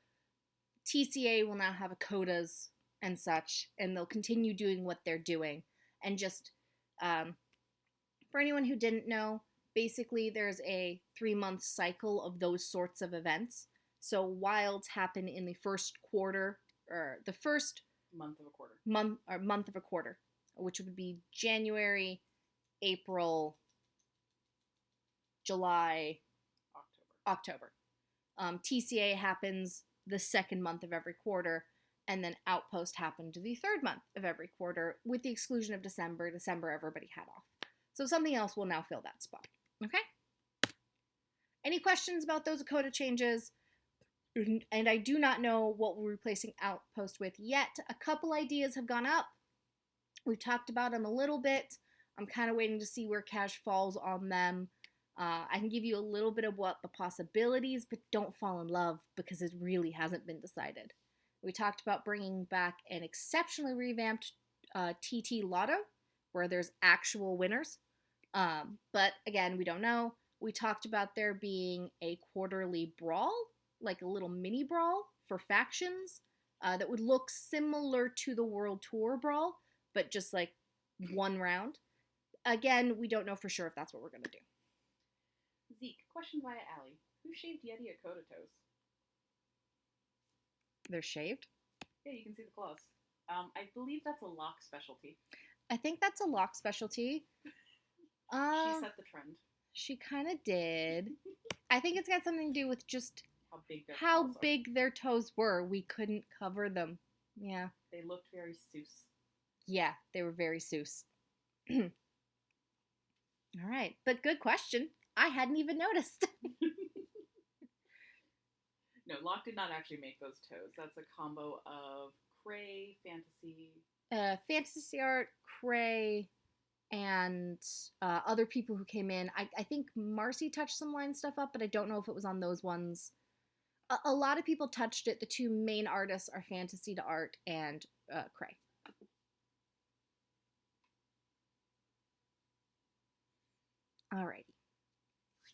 TCA will now have Quotas and such, and they'll continue doing what they're doing. And just, for anyone who didn't know, basically there's a 3-month cycle of those sorts of events. So wilds happen in the first quarter, or the first month of a quarter. Month of a quarter, which would be January, April, July, October. TCA happens the second month of every quarter, and then Outpost happened the third month of every quarter, with the exclusion of December. December, everybody had off. So something else will now fill that spot. Okay? Any questions about those Quota changes? And I do not know what we're replacing Outpost with yet. A couple ideas have gone up. We've talked about them a little bit. I'm kind of waiting to see where Cash falls on them. I can give you a little bit of what the possibilities, but don't fall in love because it really hasn't been decided. We talked about bringing back an exceptionally revamped TT Lotto, where there's actual winners. But again, we don't know. We talked about there being a quarterly brawl, like a little mini brawl for factions, that would look similar to the World Tour brawl, but just like one round. Again, we don't know for sure if that's what we're going to do. Zeke, question via Allie. Who shaved Yeti at Quota toes? They're shaved? Yeah, you can see the claws. I believe that's a lock specialty. I think that's a lock specialty. She set the trend. She kind of did. I think it's got something to do with just how big their toes were. We couldn't cover them. Yeah. They looked very Seuss. Yeah, they were very Seuss. All right, but good question. I hadn't even noticed. No, Locke did not actually make those toes. That's a combo of Cray, Fantasy. Fantasy Art, Cray, and other people who came in. I think Marcy touched some line stuff up, but I don't know if it was on those ones. A lot of people touched it. The two main artists are Fantasy to Art and Cray. Alrighty.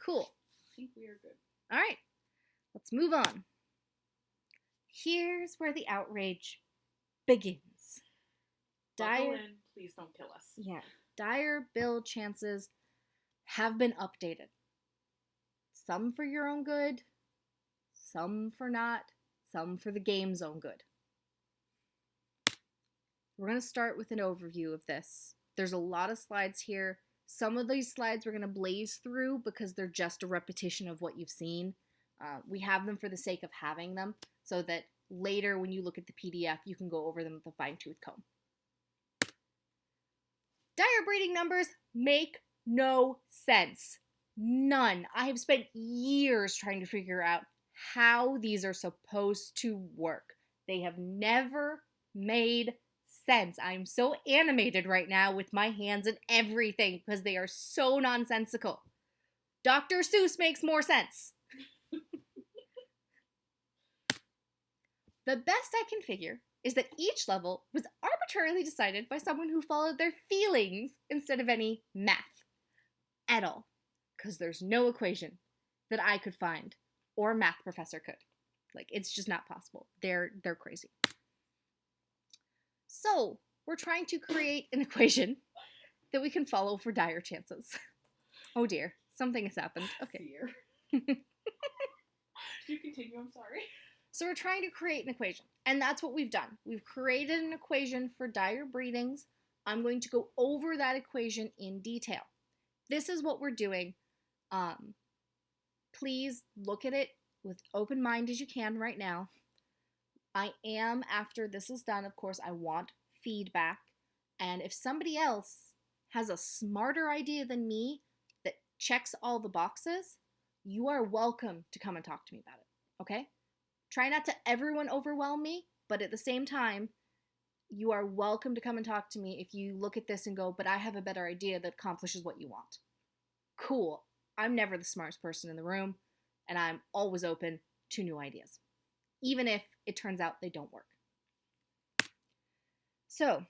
Cool. I think we are good. All right. Let's move on. Here's where the outrage begins. Buckle in, please don't kill us. Yeah. Dire bill chances have been updated. Some for your own good, some for not, some for the game's own good. We're going to start with an overview of this. There's a lot of slides here. Some of these slides we're going to blaze through because they're just a repetition of what you've seen. We have them for the sake of having them so that later when you look at the PDF, you can go over them with a fine-tooth comb. Dire breeding numbers make no sense. None. I have spent years trying to figure out how these are supposed to work. They have never made sense. I'm so animated right now with my hands and everything because they are so nonsensical. Dr. Seuss makes more sense. The best I can figure is that each level was arbitrarily decided by someone who followed their feelings instead of any math at all. Because there's no equation that I could find or a math professor could. Like, it's just not possible. They're crazy. So, we're trying to create an equation that we can follow for dire chances. Oh dear, something has happened. Okay. You continue, I'm sorry. So we're trying to create an equation, and that's what we've done. We've created an equation for dire breedings. I'm going to go over that equation in detail. This is what we're doing. Please look at it with open mind as you can right now. I am, after this is done, of course, I want feedback. And if somebody else has a smarter idea than me that checks all the boxes, you are welcome to come and talk to me about it, okay? Try not to everyone overwhelm me, but at the same time, you are welcome to come and talk to me if you look at this and go, but I have a better idea that accomplishes what you want. Cool. I'm never the smartest person in the room, and I'm always open to new ideas, even if it turns out they don't work. So,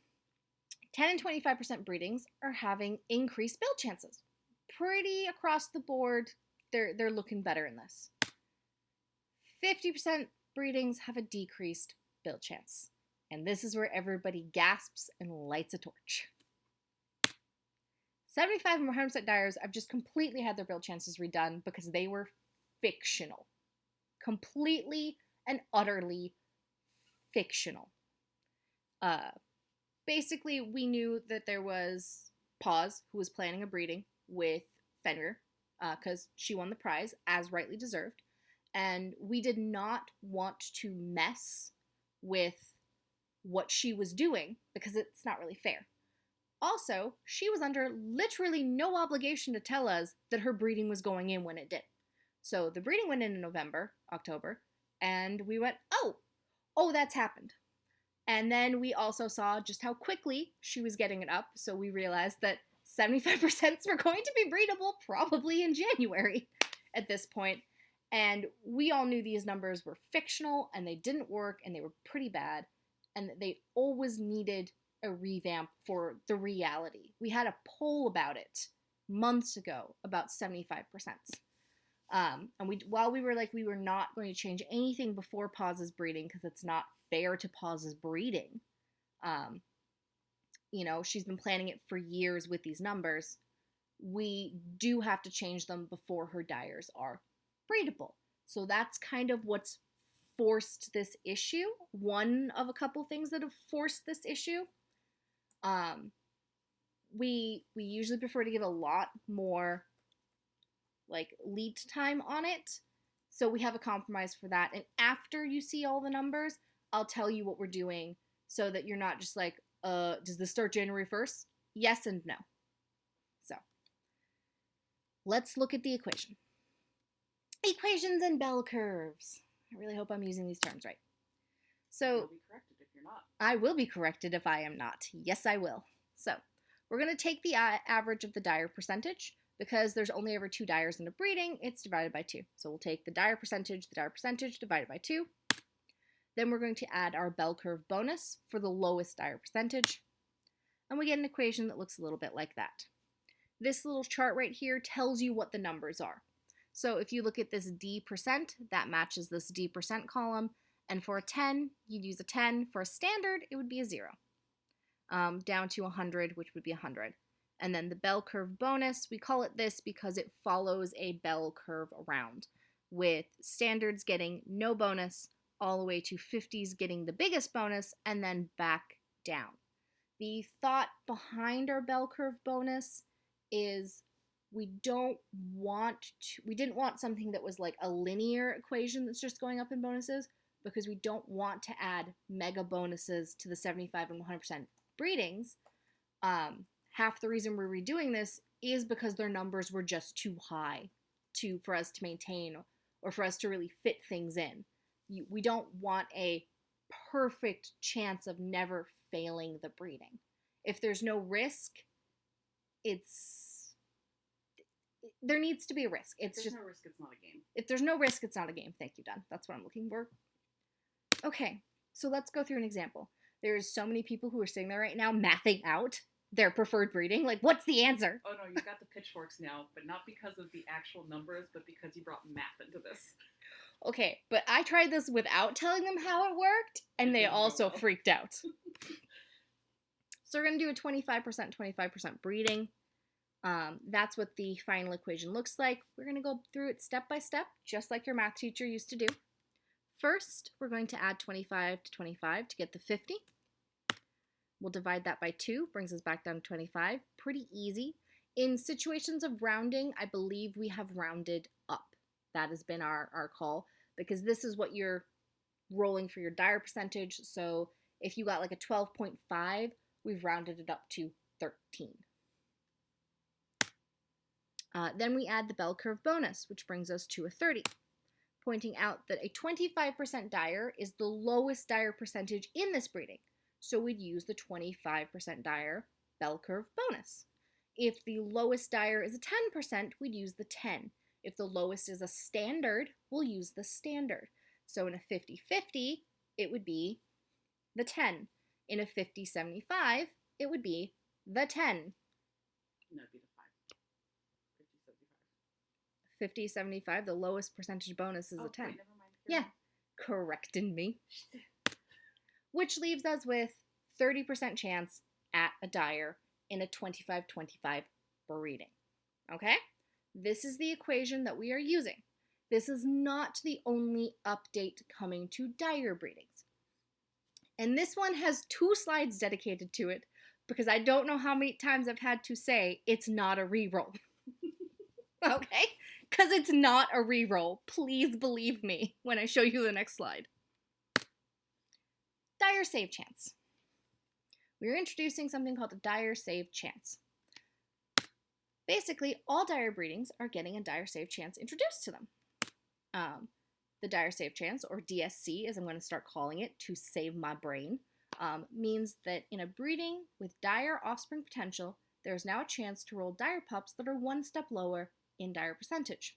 10 and 25% breedings are having increased bill chances. Pretty across the board, they're looking better in this. 50% breedings have a decreased bill chance. And this is where everybody gasps and lights a torch. 75 and 100% dyers have just completely had their bill chances redone because they were fictional. Completely and utterly fictional. Basically, we knew that there was Paws, who was planning a breeding with Fenrir, because she won the prize, as rightly deserved. And we did not want to mess with what she was doing because it's not really fair. Also, she was under literally no obligation to tell us that her breeding was going in when it did. So the breeding went in November, October, and we went, oh, that's happened. And then we also saw just how quickly she was getting it up, so we realized that 75% were going to be breedable probably in January at this point. And we all knew these numbers were fictional, and they didn't work, and they were pretty bad, and that they always needed a revamp for the reality. We had a poll about it months ago, about 75%. And while we were not going to change anything before Paws's breeding, because it's not fair to Paws's breeding. She's been planning it for years with these numbers. We do have to change them before her dyers are breedable. So that's kind of what's forced this issue. One of a couple things that have forced this issue. We usually prefer to give a lot more lead time on it. So we have a compromise for that. And after you see all the numbers, I'll tell you what we're doing so that you're not just like, does this start January 1st? Yes and no. So let's look at the equation. Equations and bell curves. I really hope I'm using these terms right. So You'll be corrected if you're not. I will be corrected if I am not. Yes, I will. So we're going to take the average of the dire percentage, Because there's only ever 2 dyers in a breeding, it's divided by 2. So we'll take the dyer percentage divided by 2. Then we're going to add our bell curve bonus for the lowest dyer percentage. And we get an equation that looks a little bit like that. This little chart right here tells you what the numbers are. So if you look at this D percent, that matches this D percent column. And for a 10, you'd use a 10. For a standard, it would be a 0. Down to 100, which would be 100. And then the bell curve bonus, we call it this because it follows a bell curve around, with standards getting no bonus, all the way to 50s getting the biggest bonus, and then back down. The thought behind our bell curve bonus is we didn't want something that was like a linear equation that's just going up in bonuses, because we don't want to add mega bonuses to the 75 and 100% breedings. Half the reason we're redoing this is because their numbers were just too high for us to maintain or for us to really fit things in. We don't want a perfect chance of never failing the breeding. If there's no risk, there needs to be a risk. If there's no risk, it's not a game. If there's no risk, it's not a game. Thank you, Dun. That's what I'm looking for. Okay, so let's go through an example. There's so many people who are sitting there right now mathing out their preferred breeding. Like, what's the answer? Oh no, you got the pitchforks now, but not because of the actual numbers, but because you brought math into this. Okay, but I tried this without telling them how it worked, and they also freaked out. So we're going to do a 25% breeding. That's what the final equation looks like. We're going to go through it step by step, just like your math teacher used to do. First, we're going to add 25 to 25 to get the 50. We'll divide that by 2, brings us back down to 25. Pretty easy. In situations of rounding, I believe we have rounded up. That has been our call, because this is what you're rolling for your dyer percentage. So if you got like a 12.5, we've rounded it up to 13. Then we add the bell curve bonus, which brings us to a 30, pointing out that a 25% dyer is the lowest dyer percentage in this breeding. So we'd use the 25% dyer bell curve bonus. If the lowest dyer is a 10%, we'd use the 10. If the lowest is a standard, we'll use the standard. So in a 50-50, it would be the 10. In a 50-75, it would be the 10. No, it'd be the 5. 50-75, the lowest percentage bonus is a 10. Wait, never mind. Yeah, correcting me. Which leaves us with 30% chance at a dyer in a 25-25 breeding. Okay? This is the equation that we are using. This is not the only update coming to dyer breedings. And this one has 2 slides dedicated to it, because I don't know how many times I've had to say it's not a reroll. Okay? Because it's not a reroll. Please believe me when I show you the next slide. Dyer save chance. We're introducing something called a dyer save chance. Basically, all dyer breedings are getting a dyer save chance introduced to them. The dyer save chance, or DSC, as I'm going to start calling it to save my brain, means that in a breeding with dyer offspring potential, there is now a chance to roll dyer pups that are 1 step lower in dyer percentage.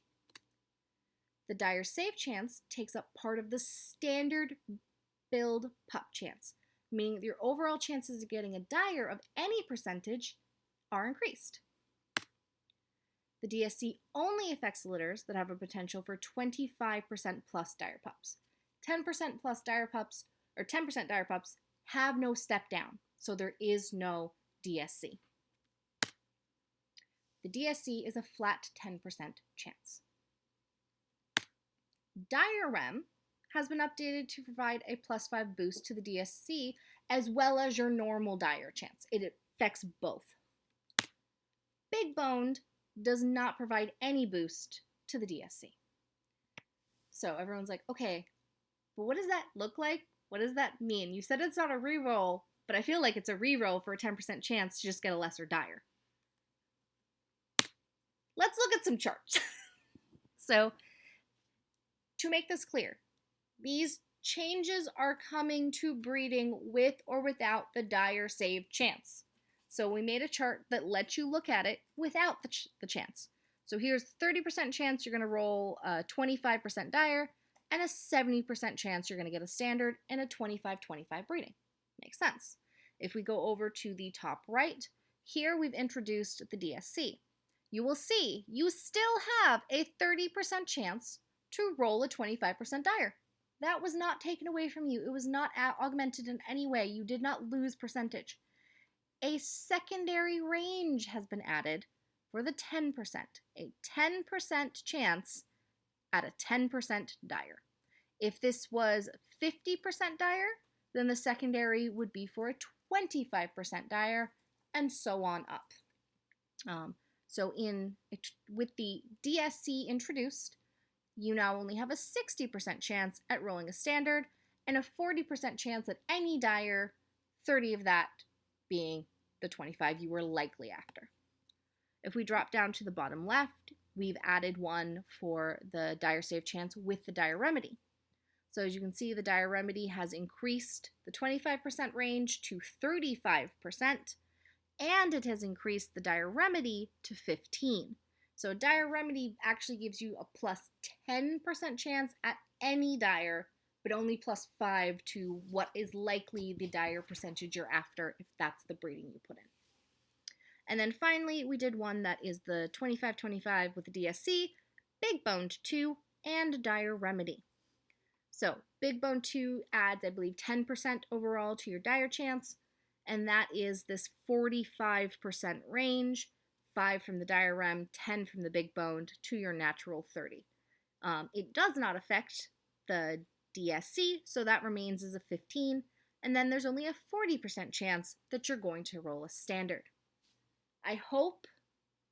The dyer save chance takes up part of the standard build pup chance, meaning that your overall chances of getting a dyer of any percentage are increased. The DSC only affects litters that have a potential for 25% plus dyer pups. 10% plus dyer pups, or 10% dyer pups, have no step down, so there is no DSC. The DSC is a flat 10% chance. Dyer REM has been updated to provide a +5 boost to the DSC as well as your normal dyer chance. It affects both. Big boned does not provide any boost to the DSC. So everyone's like, okay, but what does that look like? What does that mean? You said it's not a reroll, but I feel like it's a reroll for a 10% chance to just get a lesser dyer. Let's look at some charts. So, to make this clear, these changes are coming to breeding with or without the dyer save chance. So we made a chart that lets you look at it without the chance. So here's 30% chance you're going to roll a 25% dire, and a 70% chance you're going to get a standard and a 25-25 breeding. Makes sense. If we go over to the top right, here we've introduced the DSC. You will see you still have a 30% chance to roll a 25% dire. That was not taken away from you. It was not augmented in any way. You did not lose percentage. A secondary range has been added for the 10%. A 10% chance at a 10% dire. If this was 50% dire, then the secondary would be for a 25% dire, and so on up. With the DSC introduced, you now only have a 60% chance at rolling a standard, and a 40% chance at any dire, 30 of that being the 25 you were likely after. If we drop down to the bottom left, we've added one for the dire save chance with the dire remedy. So as you can see, the dire remedy has increased the 25% range to 35%, and it has increased the dire remedy to 15%. So a dire remedy actually gives you a plus 10% chance at any dire, but only plus 5 to what is likely the dire percentage you're after if that's the breeding you put in. And then finally, we did one that is the 25-25 with the DSC, Big Boned 2, and dire remedy. So Big Bone 2 adds, I believe, 10% overall to your dire chance, and that is this 45% range, 5 from the dire rem, 10 from the big boned, to your natural 30. It does not affect the DSC, so that remains as a 15, and then there's only a 40% chance that you're going to roll a standard. I hope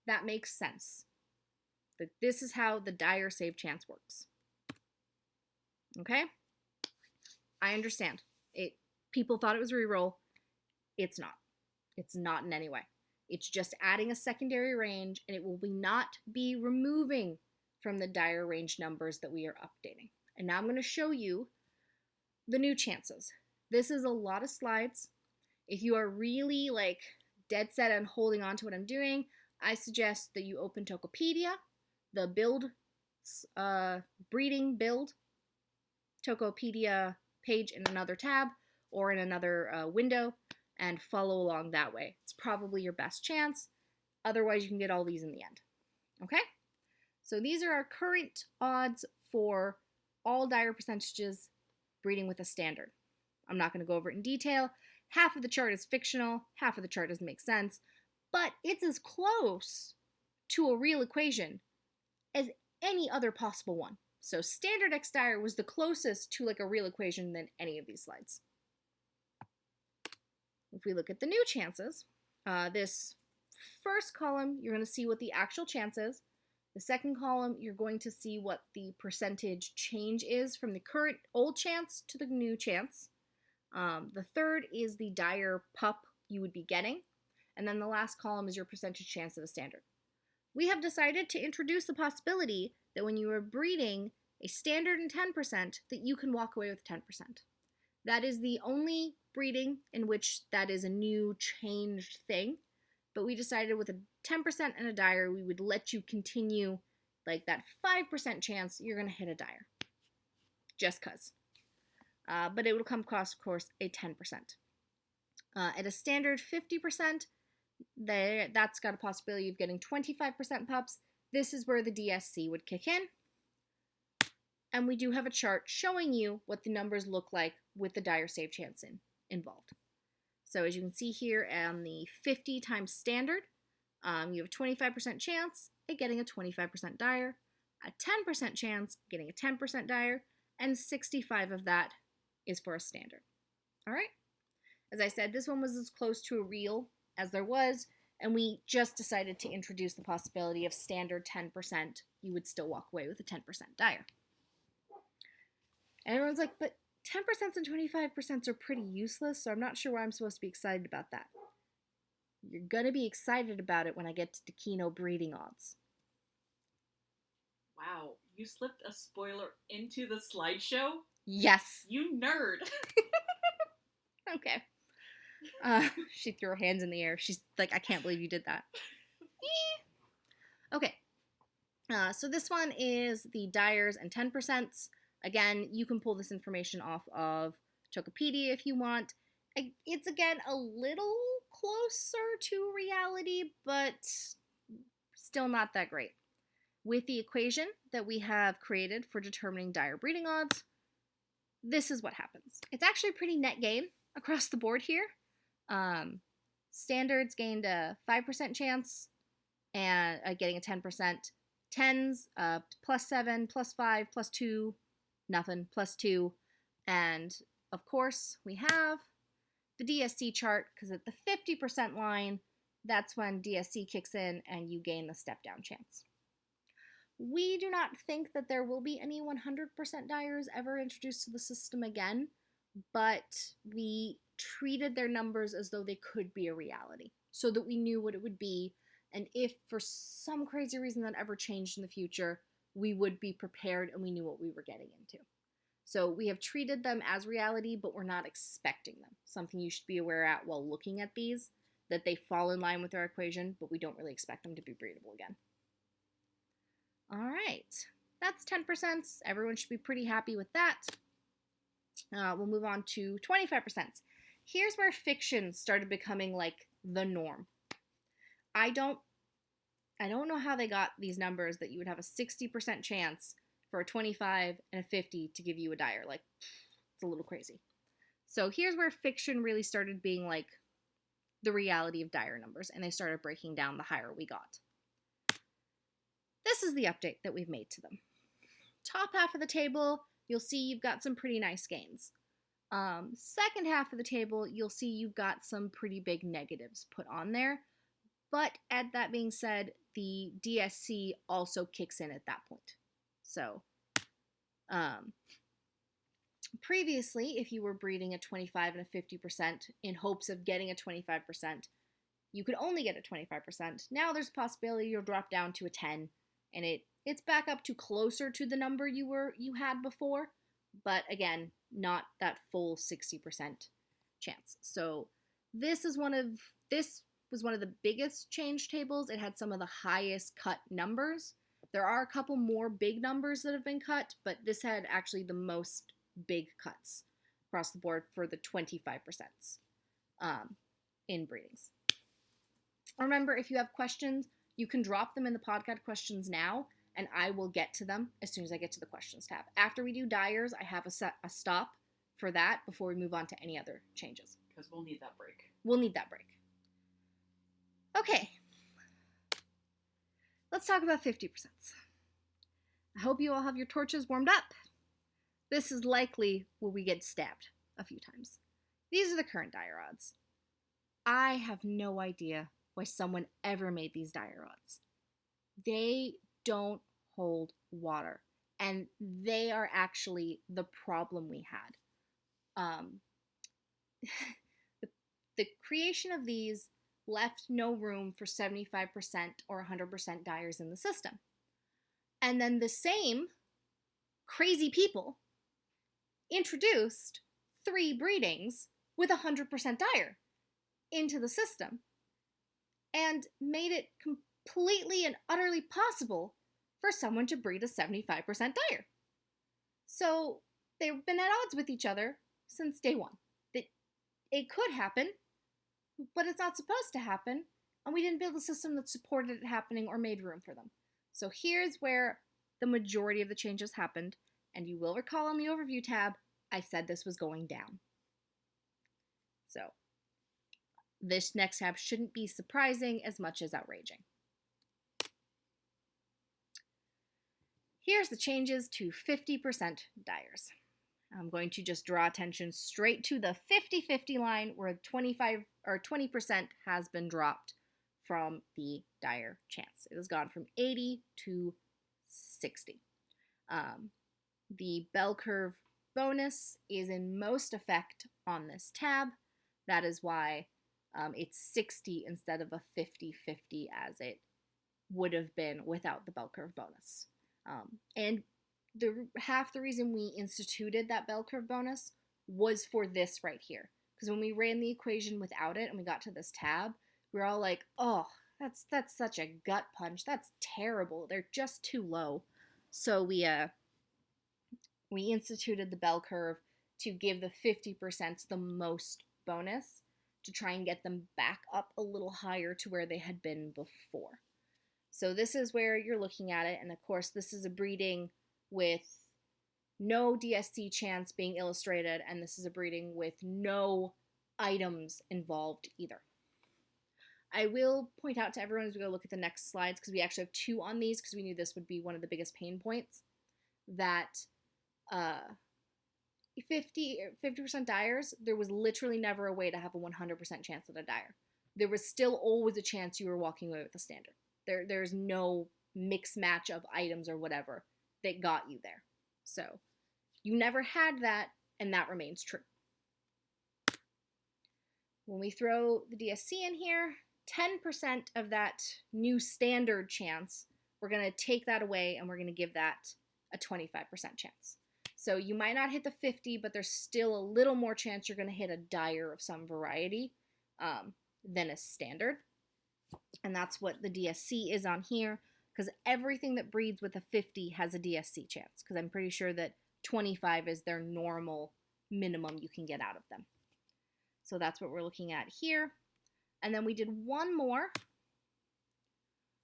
that makes sense. That this is how the dire save chance works. Okay? I understand. People thought it was reroll. It's not. It's not in any way. It's just adding a secondary range, and it will not be removing from the dire range numbers that we are updating. And now I'm going to show you the new chances. This is a lot of slides. If you are really dead set on holding on to what I'm doing, I suggest that you open Tokopedia, the build, breeding build Tokopedia page in another tab or in another window, and follow along that way. It's probably your best chance. Otherwise, you can get all these in the end. Okay? So these are our current odds for all dire percentages breeding with a standard. I'm not going to go over it in detail. Half of the chart is fictional, half of the chart doesn't make sense, but it's as close to a real equation as any other possible one. So standard X dire was the closest to a real equation than any of these slides. If we look at the new chances, this first column, you're going to see what the actual chance is. The second column, you're going to see what the percentage change is from the current old chance to the new chance. The third is the dire pup you would be getting. And then the last column is your percentage chance of a standard. We have decided to introduce the possibility that when you are breeding a standard and 10%, that you can walk away with 10%. That is the only breeding in which that is a new changed thing. But we decided with a 10% and a dire, we would let you continue that 5% chance you're going to hit a dire. Just because. But it will come across, of course, a 10%. At a standard 50%, that's got a possibility of getting 25% pups. This is where the DSC would kick in. And we do have a chart showing you what the numbers look like with the dire save chance involved. So as you can see here on the 50 times standard, you have a 25% chance at getting a 25% dire, a 10% chance at getting a 10% dire, and 65 of that is for a standard. All right? As I said, this one was as close to a real as there was, and we just decided to introduce the possibility of standard 10%. You would still walk away with a 10% dire. And everyone's like, but 10% and 25% are pretty useless, so I'm not sure why I'm supposed to be excited about that. You're going to be excited about it when I get to Dakino breeding odds. Wow, you slipped a spoiler into the slideshow? Yes. You nerd. Okay. She threw her hands in the air. She's like, I can't believe you did that. Okay. So this one is the dyers and 10%. Again, you can pull this information off of Tokopedia if you want. It's, again, a little closer to reality, but still not that great. With the equation that we have created for determining dyer breeding odds, this is what happens. It's actually a pretty net gain across the board here. Standards gained a 5% chance and getting a 10%. 10s, +7, +5, +2, nothing, +2. And, of course, we have the DSC chart, because at the 50% line, that's when DSC kicks in and you gain the step-down chance. We do not think that there will be any 100% dyers ever introduced to the system again, but we treated their numbers as though they could be a reality, so that we knew what it would be, and if for some crazy reason that ever changed in the future, we would be prepared and we knew what we were getting into. So we have treated them as reality, but we're not expecting them. Something you should be aware at while looking at these, that they fall in line with our equation, but we don't really expect them to be breedable again. All right, that's 10%. Everyone should be pretty happy with that. We'll move on to 25%. Here's where fiction started becoming like the norm. I don't know how they got these numbers that you would have a 60% chance for a 25 and a 50 to give you a dyer. Like, it's a little crazy. So here's where fiction really started being like the reality of dyer numbers, and they started breaking down the higher we got. This is the update that we've made to them. Top half of the table, you'll see you've got some pretty nice gains. Second half of the table, you'll see you've got some pretty big negatives put on there. But at that being said, the DSC also kicks in at that point. So, previously, if you were breeding a 25 and a 50% in hopes of getting a 25%, you could only get a 25%. Now there's a possibility you'll drop down to a 10, and it's back up to closer to the number you had before, but again, not that full 60% chance. So this was one of the biggest change tables. It had some of the highest cut numbers. There are a couple more big numbers that have been cut, but this had actually the most big cuts across the board for the 25% in breedings. Remember, if you have questions, you can drop them in the podcast questions now, and I will get to them as soon as I get to the questions tab. After we do dyers, I have a stop for that before we move on to any other changes. Because we'll need that break. We'll need that break. Okay. Let's talk about 50%. I hope you all have your torches warmed up. This is likely where we get stabbed a few times. These are the current dyer odds. I have no idea why someone ever made these dyer odds. They don't hold water, and they are actually the problem we had. The creation of these left no room for 75% or 100% dyers in the system. And then the same crazy people introduced 3 breedings with 100% dyer into the system and made it completely and utterly possible for someone to breed a 75% dyer. So they've been at odds with each other since day one. It could happen, but it's not supposed to happen, and we didn't build a system that supported it happening or made room for them. So here's where the majority of the changes happened, and you will recall on the overview tab, I said this was going down. So this next tab shouldn't be surprising as much as outraging. Here's the changes to 50% dyers. I'm going to just draw attention straight to the 50-50 line where 20% has been dropped from the dyer chance. It has gone from 80 to 60. The bell curve bonus is in most effect on this tab. That is why it's 60 instead of a 50-50 as it would have been without the bell curve bonus. And half the reason we instituted that bell curve bonus was for this right here. Because when we ran the equation without it and we got to this tab, we were all like, oh, that's such a gut punch. That's terrible. They're just too low. So we instituted the bell curve to give the 50% the most bonus to try and get them back up a little higher to where they had been before. So this is where you're looking at it, and of course this is a breeding with no DSC chance being illustrated, and this is a breeding with no items involved either. I will point out to everyone as we go look at the next slides, because we actually have 2 on these, because we knew this would be one of the biggest pain points, that 50% dyers, there was literally never a way to have a 100% chance at a dyer. There was still always a chance you were walking away with a standard. There's no mix match of items or whatever that got you there. So you never had that, and that remains true. When we throw the DSC in here, 10% of that new standard chance, we're going to take that away and we're going to give that a 25% chance. So you might not hit the 50, but there's still a little more chance you're going to hit a dyer of some variety than a standard. And that's what the DSC is on here, because everything that breeds with a 50 has a DSC chance, because I'm pretty sure that 25 is their normal minimum you can get out of them. So that's what we're looking at here. And then we did one more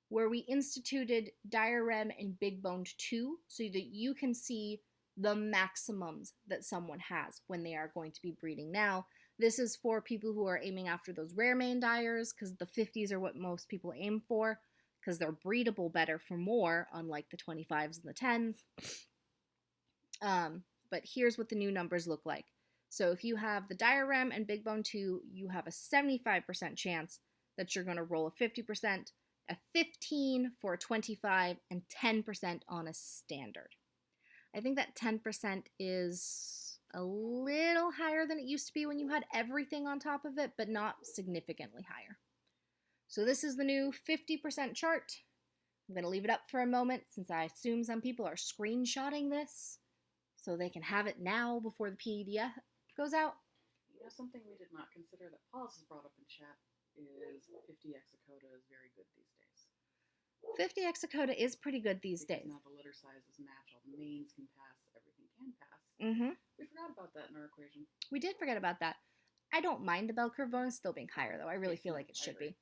where we instituted Diarrhea and Big Boned 2 so that you can see the maximums that someone has when they are going to be breeding. Now, this is for people who are aiming after those rare mane dyers, because the 50s are what most people aim for, because they're breedable better for more, unlike the 25s and the 10s. But here's what the new numbers look like. So if you have the Diarrhea and Big Bone 2, you have a 75% chance that you're going to roll a 50%, a 15 for a 25, and 10% on a standard. I think that 10% is a little higher than it used to be when you had everything on top of it, but not significantly higher. So this is the new 50% chart. I'm going to leave it up for a moment since I assume some people are screenshotting this so they can have it now before the PDF goes out. You know, something we did not consider that Paul's has brought up in chat is 50 Exakota is very good these days. 50 Exakota is pretty good these days. Now the litter sizes match, all the mains can pass, everything can pass. Mm-hmm. We forgot about that in our equation. We did forget about that. I don't mind the bell curve bonus still being higher, though. I really feel like it should be.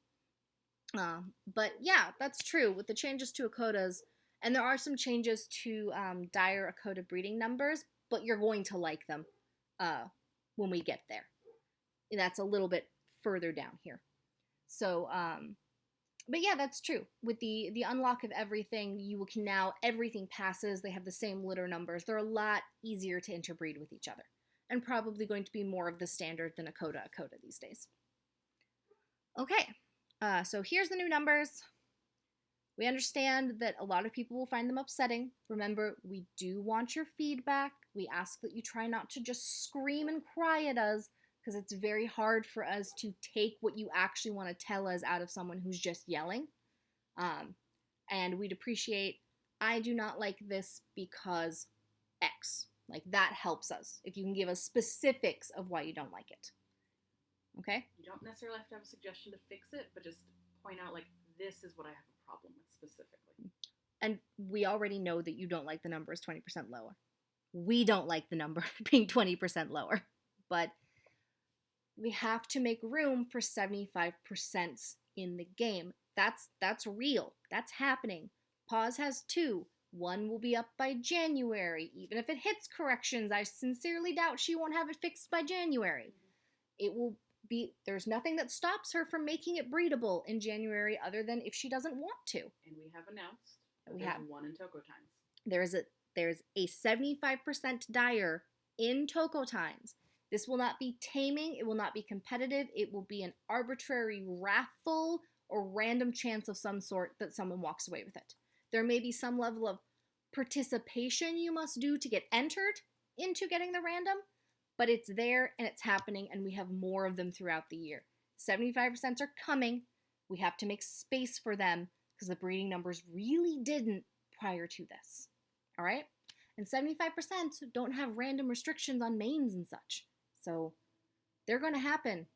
But yeah, that's true. With the changes to Quotas, and there are some changes to dire Akota breeding numbers, but you're going to like them when we get there. And that's a little bit further down here. So, but yeah, that's true. With the unlock of everything, you can now, everything passes. They have the same litter numbers. They're a lot easier to interbreed with each other. And probably going to be more of the standard than Akota these days. Okay, so here's the new numbers. We understand that a lot of people will find them upsetting. Remember, we do want your feedback. We ask that you try not to just scream and cry at us, because it's very hard for us to take what you actually want to tell us out of someone who's just yelling. And we'd appreciate, I do not like this because X. Like, that helps us. If you can give us specifics of why you don't like it. Okay? You don't necessarily have to have a suggestion to fix it, but just point out, like, this is what I have a problem with specifically. And we already know that you don't like the number is 20% lower. We don't like the number being 20% lower. But we have to make room for 75% in the game. That's real. That's happening. Pause has 2. 1 will be up by January. Even if it hits corrections, I sincerely doubt she won't have it fixed by January. It will be, there's nothing that stops her from making it breedable in January other than if she doesn't want to. And we have announced that we there's have 1 in Toko Times. There's a 75% dyer in Toko Times. This will not be taming. It will not be competitive. It will be an arbitrary raffle or random chance of some sort that someone walks away with it. There may be some level of participation you must do to get entered into getting the random, but it's there and it's happening, and we have more of them throughout the year. 75% are coming. We have to make space for them because the breeding numbers really didn't prior to this. All right? And 75% don't have random restrictions on mains and such. So They're going to happen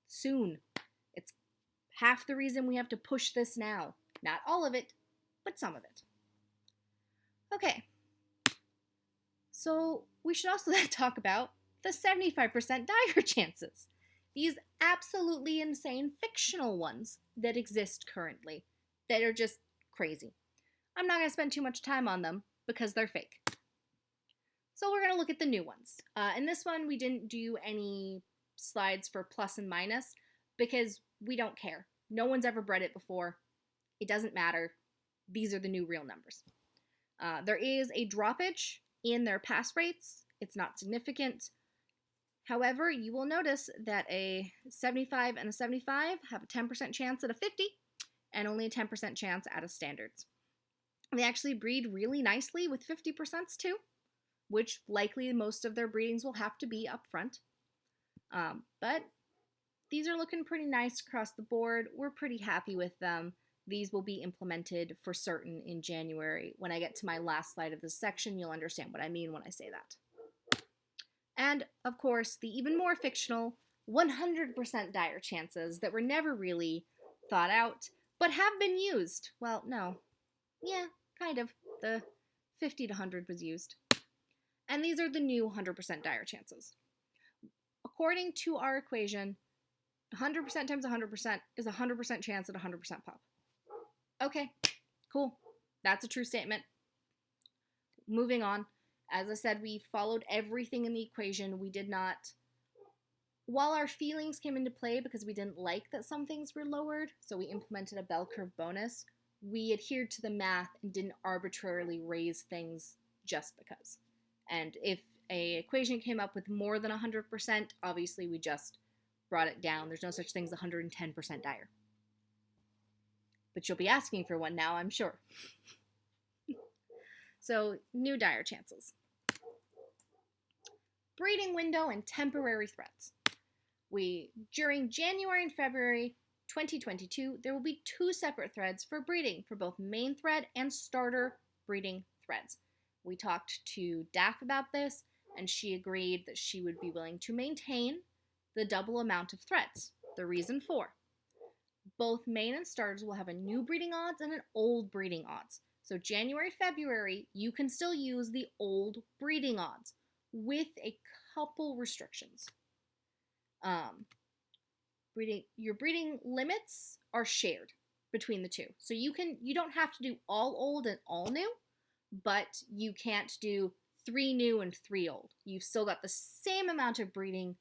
soon. It's half the reason we have to push this now. Not all of it, but some of it. Okay. So we should also then talk about the 75% dire chances. These absolutely insane fictional ones that exist currently that are just crazy. I'm not going to spend too much time on them because they're fake. So we're going to look at the new ones. In this one, we didn't do any slides for plus and minus because we don't care. No one's ever bred it before. It doesn't matter. These are the new real numbers. There is a droppage in their pass rates. It's not significant. However, you will notice that a 75 and a 75 have a 10% chance at a 50 and only a 10% chance at a standards. They actually breed really nicely with 50% too, which likely most of their breedings will have to be up front. But these are looking pretty nice across the board. We're pretty happy with them. These will be implemented for certain in January. When I get to my last slide of this section, you'll understand what I mean when I say that. And, of course, the even more fictional 100% dire chances that were never really thought out, but have been used. Well, no. Yeah, kind of. The 50 to 100 was used. And these are the new 100% dire chances. According to our equation, 100% times 100% is a 100% chance at 100% pop. Okay, cool. That's a true statement. Moving on. As I said, we followed everything in the equation. We did not, while our feelings came into play because we didn't like that some things were lowered, so we implemented a bell curve bonus, we adhered to the math and didn't arbitrarily raise things just because. And if a equation came up with more than 100%, obviously we just brought it down. There's no such thing as 110% dire. But you'll be asking for one now, I'm sure. So, new dire chances. Breeding window and temporary threads. During January and February 2022, there will be 2 separate threads for breeding for both main thread and starter breeding threads. We talked to Daph about this, and she agreed that she would be willing to maintain the double amount of threads. The reason for: both main and starters will have a new breeding odds and an old breeding odds. So January, February, you can still use the old breeding odds with a couple restrictions. Your breeding limits are shared between the two. So you don't have to do all old and all new, but you can't do 3 new and 3 old. You've still got the same amount of breeding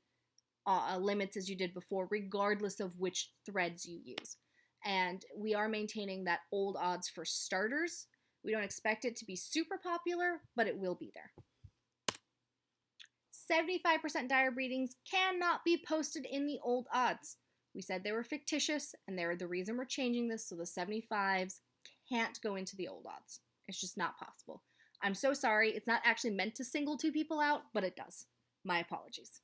limits as you did before, regardless of which threads you use. And we are maintaining that old odds for starters. We don't expect it to be super popular, but it will be there. 75% dire breedings cannot be posted in the old odds. We said they were fictitious, and they're the reason we're changing this, so the 75s can't go into the old odds. It's just not possible. I'm so sorry. It's not actually meant to single 2 people out, but it does. My apologies.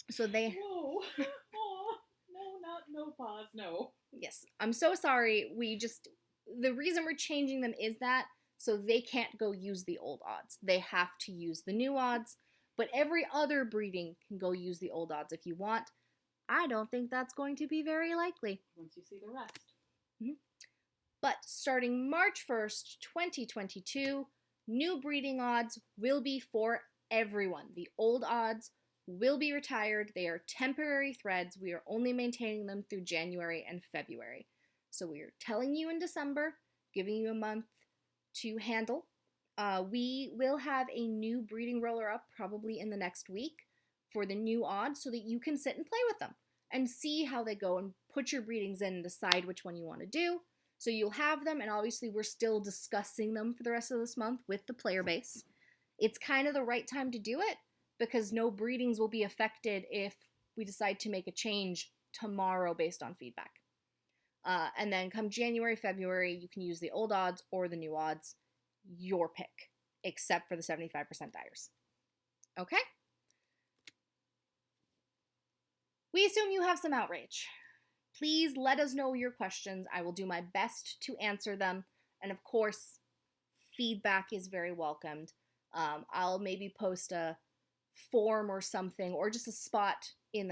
So they... Whoa. Oh, no pause, no. Yes, I'm so sorry. The reason we're changing them is that so they can't go use the old odds. They have to use the new odds, but every other breeding can go use the old odds if you want. I don't think that's going to be very likely. Once you see the rest. Mm-hmm. But starting March 1st, 2022, new breeding odds will be for everyone. The old odds will be retired. They are temporary threads. We are only maintaining them through January and February. So we are telling you in December, giving you a month to handle. We will have a new breeding roller up probably in the next week for the new odds so that you can sit and play with them and see how they go and put your breedings in and decide which one you want to do. So you'll have them, and obviously we're still discussing them for the rest of this month with the player base. It's kind of the right time to do it because no breedings will be affected if we decide to make a change tomorrow based on feedback. And then come January, February, you can use the old odds or the new odds, your pick, except for the 75% dires. Okay? We assume you have some outrage. Please let us know your questions. I will do my best to answer them. And of course, feedback is very welcomed. I'll maybe post a form or something, or just a spot in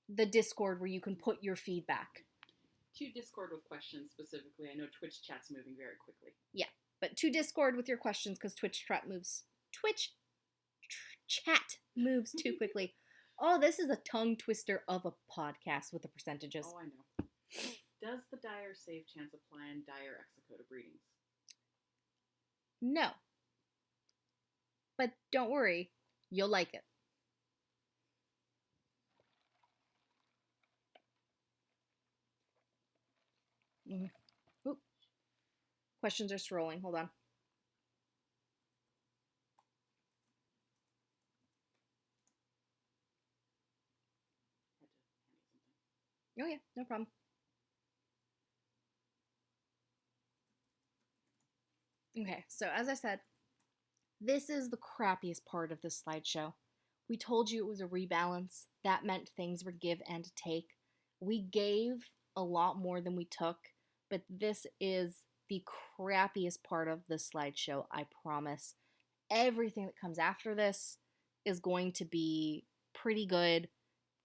the Discord where you can put your feedback. To Discord with questions specifically. I know Twitch chat's moving very quickly. Yeah, but to Discord with your questions because Twitch chat moves too quickly. Oh, this is a tongue twister of a podcast with the percentages. Oh, I know. Does the dire save chance apply in dire exocoda breedings? No. But don't worry, you'll like it. Oop. Questions are scrolling. Hold on. Oh yeah, no problem. Okay, so as I said, this is the crappiest part of this slideshow. We told you it was a rebalance. That meant things were give and take. We gave a lot more than we took, but this is the crappiest part of this slideshow, I promise. Everything that comes after this is going to be pretty good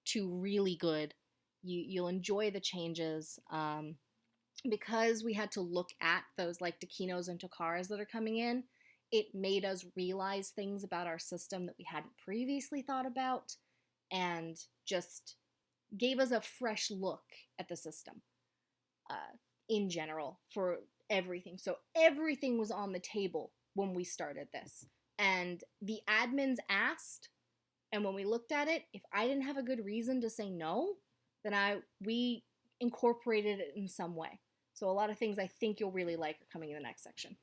to really good. You'll enjoy the changes. Because we had to look at those like Dakinos and Tokaras that are coming in, it made us realize things about our system that we hadn't previously thought about, and just gave us a fresh look at the system in general for everything. So everything was on the table when we started this. And the admins asked, and when we looked at it, if I didn't have a good reason to say no, then we incorporated it in some way. So a lot of things I think you'll really like are coming in the next section.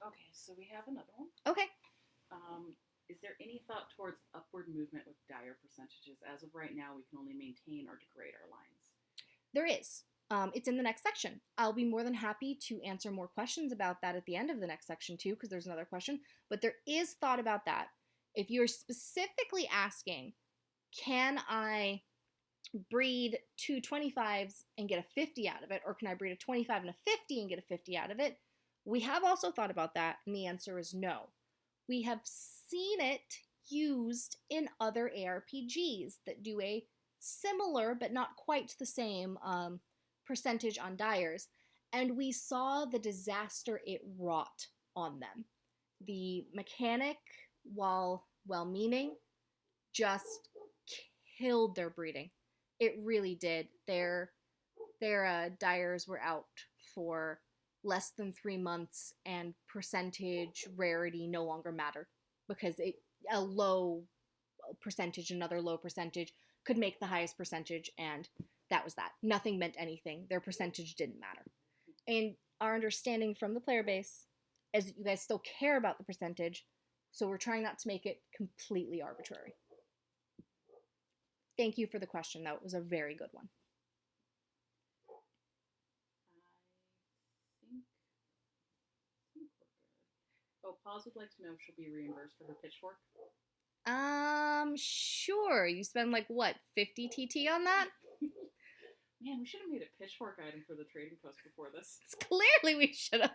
Okay, so we have another one. Okay. Is there any thought towards upward movement with dire percentages? As of right now, we can only maintain or degrade our lines. There is. It's in the next section. I'll be more than happy to answer more questions about that at the end of the next section too, because there's another question. But there is thought about that. If you're specifically asking, can I breed two 25s and get a 50 out of it, or can I breed a 25 and a 50 and get a 50 out of it? We have also thought about that, and the answer is no. We have seen it used in other ARPGs that do a similar but not quite the same percentage on dyers, and we saw the disaster it wrought on them. The mechanic, while well-meaning, just killed their breeding. It really did. Their dyers were out for less than 3 months, and percentage rarity no longer mattered, because a low percentage, another low percentage, could make the highest percentage, and that was that. Nothing meant anything. Their percentage didn't matter. And our understanding from the player base is that you guys still care about the percentage, so we're trying not to make it completely arbitrary. Thank you for the question, though. It was a very good one. I think we're good. Oh, Paz would like to know if she'll be reimbursed for her pitchfork. Sure. You spend like what, 50 TT on that? Man, we should have made a pitchfork item for the trading post before this. Clearly we should have.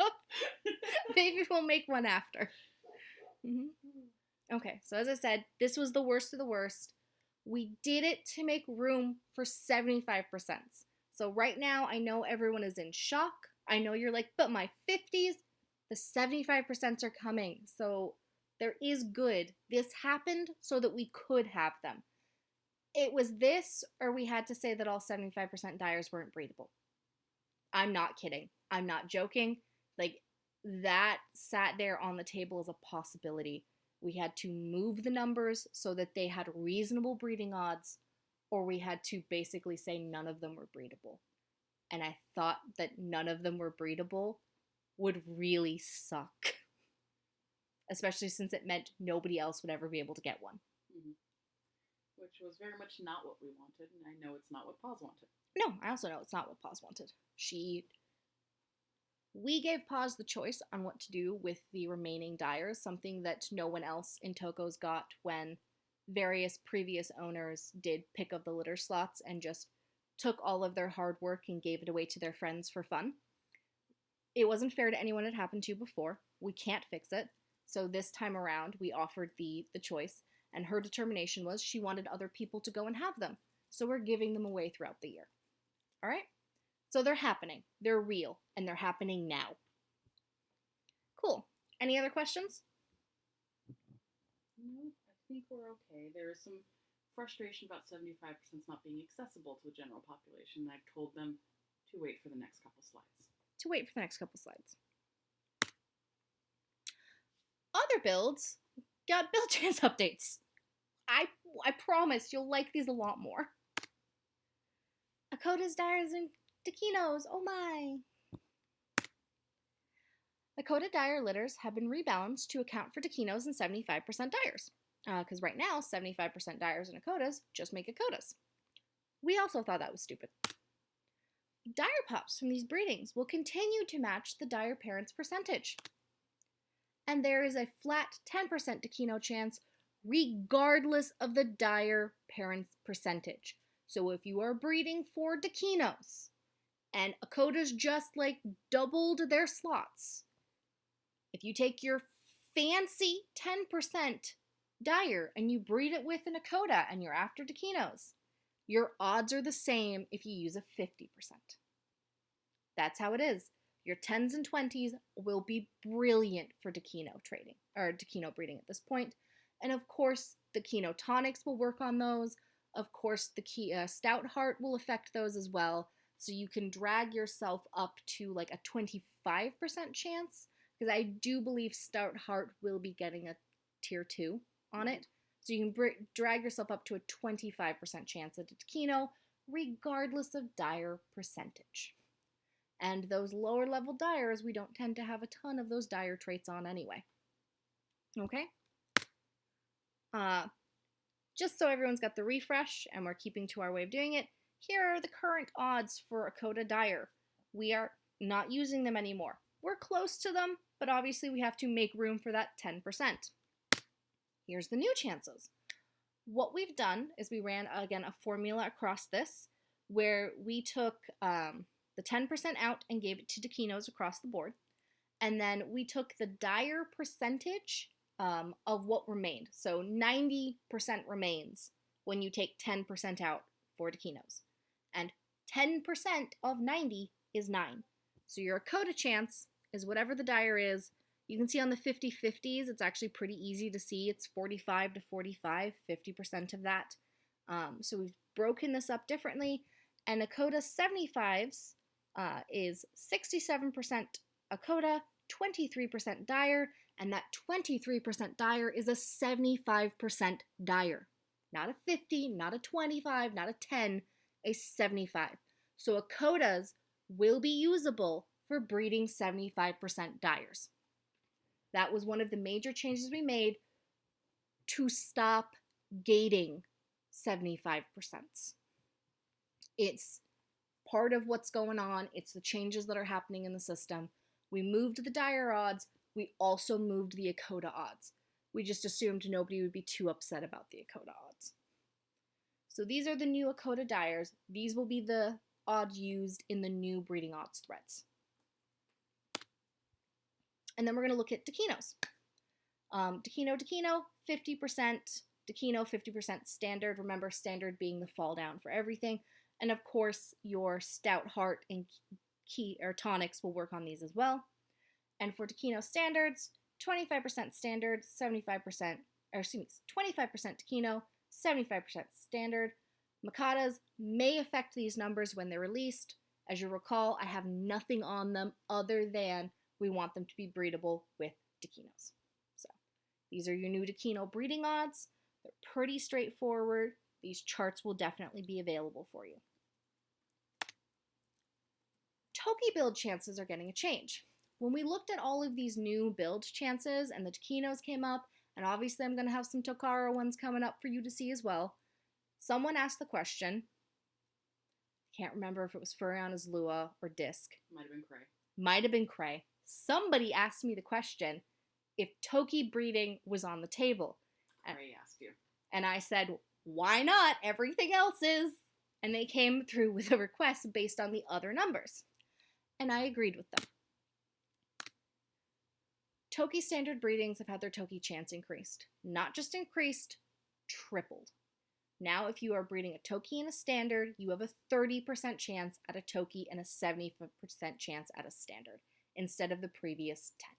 Maybe we'll make one after. Okay, so as I said, this was the worst of the worst. We did it to make room for 75%. So right now, I know everyone is in shock. I know you're like, but my 50s, the 75% are coming. So there is good. This happened so that we could have them. It was this, or we had to say that all 75% dyers weren't breedable. I'm not kidding. I'm not joking. Like, that sat there on the table as a possibility. We had to move the numbers so that they had reasonable breeding odds, or we had to basically say none of them were breedable. And I thought that none of them were breedable would really suck. Especially since it meant nobody else would ever be able to get one. Mm-hmm. Which was very much not what we wanted, and I know it's not what Paz wanted. No, I also know it's not what Paz wanted. We gave Paz the choice on what to do with the remaining dyers, something that no one else in Tokos got when various previous owners did pick up the litter slots and just took all of their hard work and gave it away to their friends for fun. It wasn't fair to anyone it happened to before. We can't fix it. So this time around, we offered the choice. And her determination was she wanted other people to go and have them. So we're giving them away throughout the year. All right? So they're happening. They're real. And they're happening now. Cool. Any other questions? No, I think we're okay. There is some frustration about 75% not being accessible to the general population, and I've told them to wait for the next couple slides. Other builds got build chance updates. I promise you'll like these a lot more. Quotas, dyers, and Dakinos. Oh my! The Quota dyer litters have been rebalanced to account for Dakinos and 75% dyers. Because right now, 75% dyers and Quotas just make Quotas. We also thought that was stupid. Dyer pups from these breedings will continue to match the dyer parents' percentage. And there is a flat 10% Dakino chance regardless of the dyer parents' percentage. So if you are breeding for Dakinos and Quotas just doubled their slots, if you take your fancy 10% dyer and you breed it with an Quota and you're after Dakinos, your odds are the same if you use a 50%. That's how it is. Your 10s and 20s will be brilliant for Dakino trading, or Dakino breeding at this point. And of course, the Dakino tonics will work on those. Of course, the Stout Heart will affect those as well. So you can drag yourself up to a 25% chance, because I do believe Stout Heart will be getting a tier 2 on it. So you can drag yourself up to a 25% chance at a Dakino, regardless of dyer percentage. And those lower level dyers, we don't tend to have a ton of those dyer traits on anyway. Okay? Just so everyone's got the refresh and we're keeping to our way of doing it, here are the current odds for a Quota dyer. We are not using them anymore. We're close to them, but obviously we have to make room for that 10%. Here's the new chances. What we've done is we ran, again, a formula across this where we took the 10% out and gave it to Dakinos across the board. And then we took the dyer percentage of what remained. So 90% remains when you take 10% out for Dakinos. And 10% of 90 is 9. So your Quota chance is whatever the dyer is. You can see on the 50-50s, it's actually pretty easy to see. It's 45 to 45, 50% of that. So we've broken this up differently. And a Quota 75s is 67% a Quota, 23% dyer, and that 23% dyer is a 75% dyer. Not a 50, not a 25, not a 10, a 75. So a Quotas will be usable for breeding 75% dyers. That was one of the major changes we made to stop gating 75%. It's part of what's going on. It's the changes that are happening in the system. We moved the dyer odds. We also moved the Quota odds. We just assumed nobody would be too upset about the Quota odds. So these are the new Quota dyers. These will be the odds used in the new breeding odds threads. And then we're going to look at Dakinos. Dakino, 50%. Dakino, 50% standard. Remember, standard being the fall down for everything. And of course, your Stout Heart and key or tonics will work on these as well. And for Dakino standards, 25% standard, 25%, or excuse me, 25% Dakino, 75% standard. Makatas may affect these numbers when they're released. As you recall, I have nothing on them other than we want them to be breedable with Dakinos. So these are your new Dakino breeding odds. They're pretty straightforward. These charts will definitely be available for you. Toki build chances are getting a change. When we looked at all of these new build chances and the Dakinos came up, and obviously I'm going to have some Tokara ones coming up for you to see as well, someone asked the question, can't remember if it was Furiana's Lua or Disc. Might have been Cray. Somebody asked me the question if Toki breeding was on the table. Cray asked you. And I said, why not? Everything else is. And they came through with a request based on the other numbers. And I agreed with them. Toki standard breedings have had their Toki chance increased. Not just increased, tripled. Now, if you are breeding a Toki and a standard, you have a 30% chance at a Toki and a 70% chance at a standard, instead of the previous 10.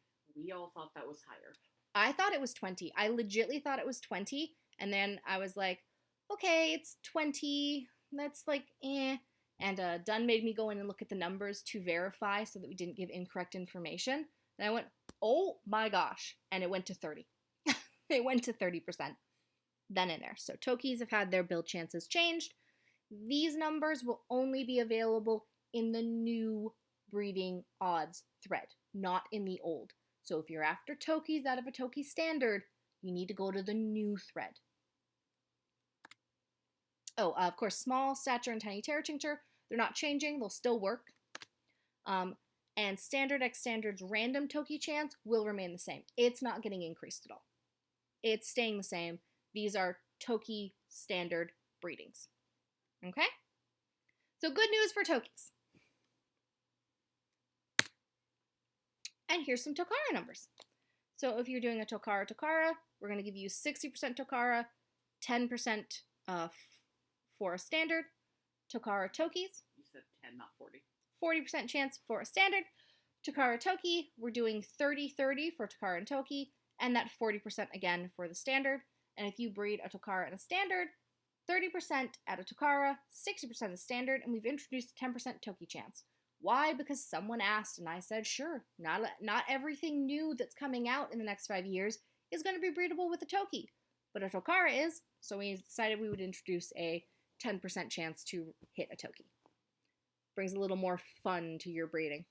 We all thought that was higher. I thought it was 20. I legitimately thought it was 20, and then I was like, okay, it's 20. That's like, eh. And Dunn made me go in and look at the numbers to verify so that we didn't give incorrect information. And I went, oh my gosh. And it went to 30. It went to 30% then and there. So Tokis have had their build chances changed. These numbers will only be available in the new breeding odds thread, not in the old. So if you're after Tokis out of a Toki standard, you need to go to the new thread. Oh, of course, small stature and tiny terror tincture, they're not changing. They'll still work. And standard x standard's random Toki chance will remain the same. It's not getting increased at all. It's staying the same. These are Toki standard breedings. Okay? So good news for Tokis. And here's some Tokara numbers. So if you're doing a Tokara, we're going to give you 60% Tokara, 10% for a standard. Tokara Tokis. You said 10, not 40. 40% chance for a standard. Tokara Toki, we're doing 30-30 for Tokara and Toki, and that 40% again for the standard. And if you breed a Tokara and a standard, 30% at a Tokara, 60% a standard, and we've introduced a 10% Toki chance. Why? Because someone asked, and I said, sure, not everything new that's coming out in the next 5 years is going to be breedable with a Toki, but a Tokara is, so we decided we would introduce a 10% chance to hit a Toki. Brings a little more fun to your breeding.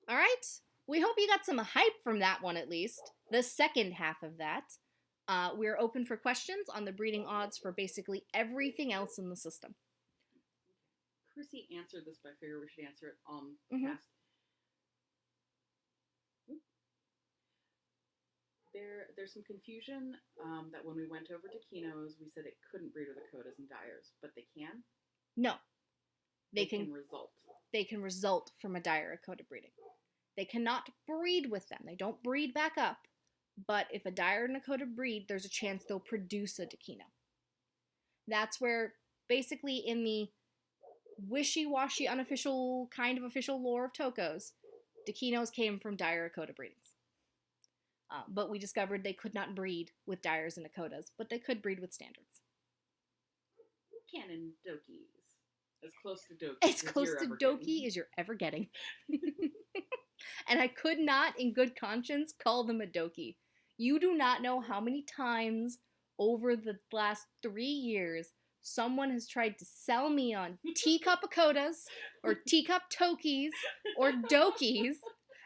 All right, we hope you got some hype from that one at least. The second half of that, we're open for questions on the breeding odds for basically everything else in the system. Chrissy answered this, but I figure we should answer it on Mhm. cast. There's some confusion that when we went over Dakinos, we said it couldn't breed with the Quotas and Dyers, but they can. No, They can result. They can result from a Dyer Dakota breeding. They cannot breed with them. They don't breed back up. But if a Dyer and Dakota breed, there's a chance they'll produce a Dakino. That's where, basically, in the wishy-washy, unofficial, kind of official lore of Tokos, Dakinos came from Dyer Dakota breedings. But we discovered they could not breed with Dyers and Dakotas, but they could breed with standards. Canon Dokis. As close to Doki as close to Doki as you're ever getting. And I could not, in good conscience, call them a Doki. You do not know how many times over the last 3 years someone has tried to sell me on teacup Quotas or teacup Tokis or Dokis,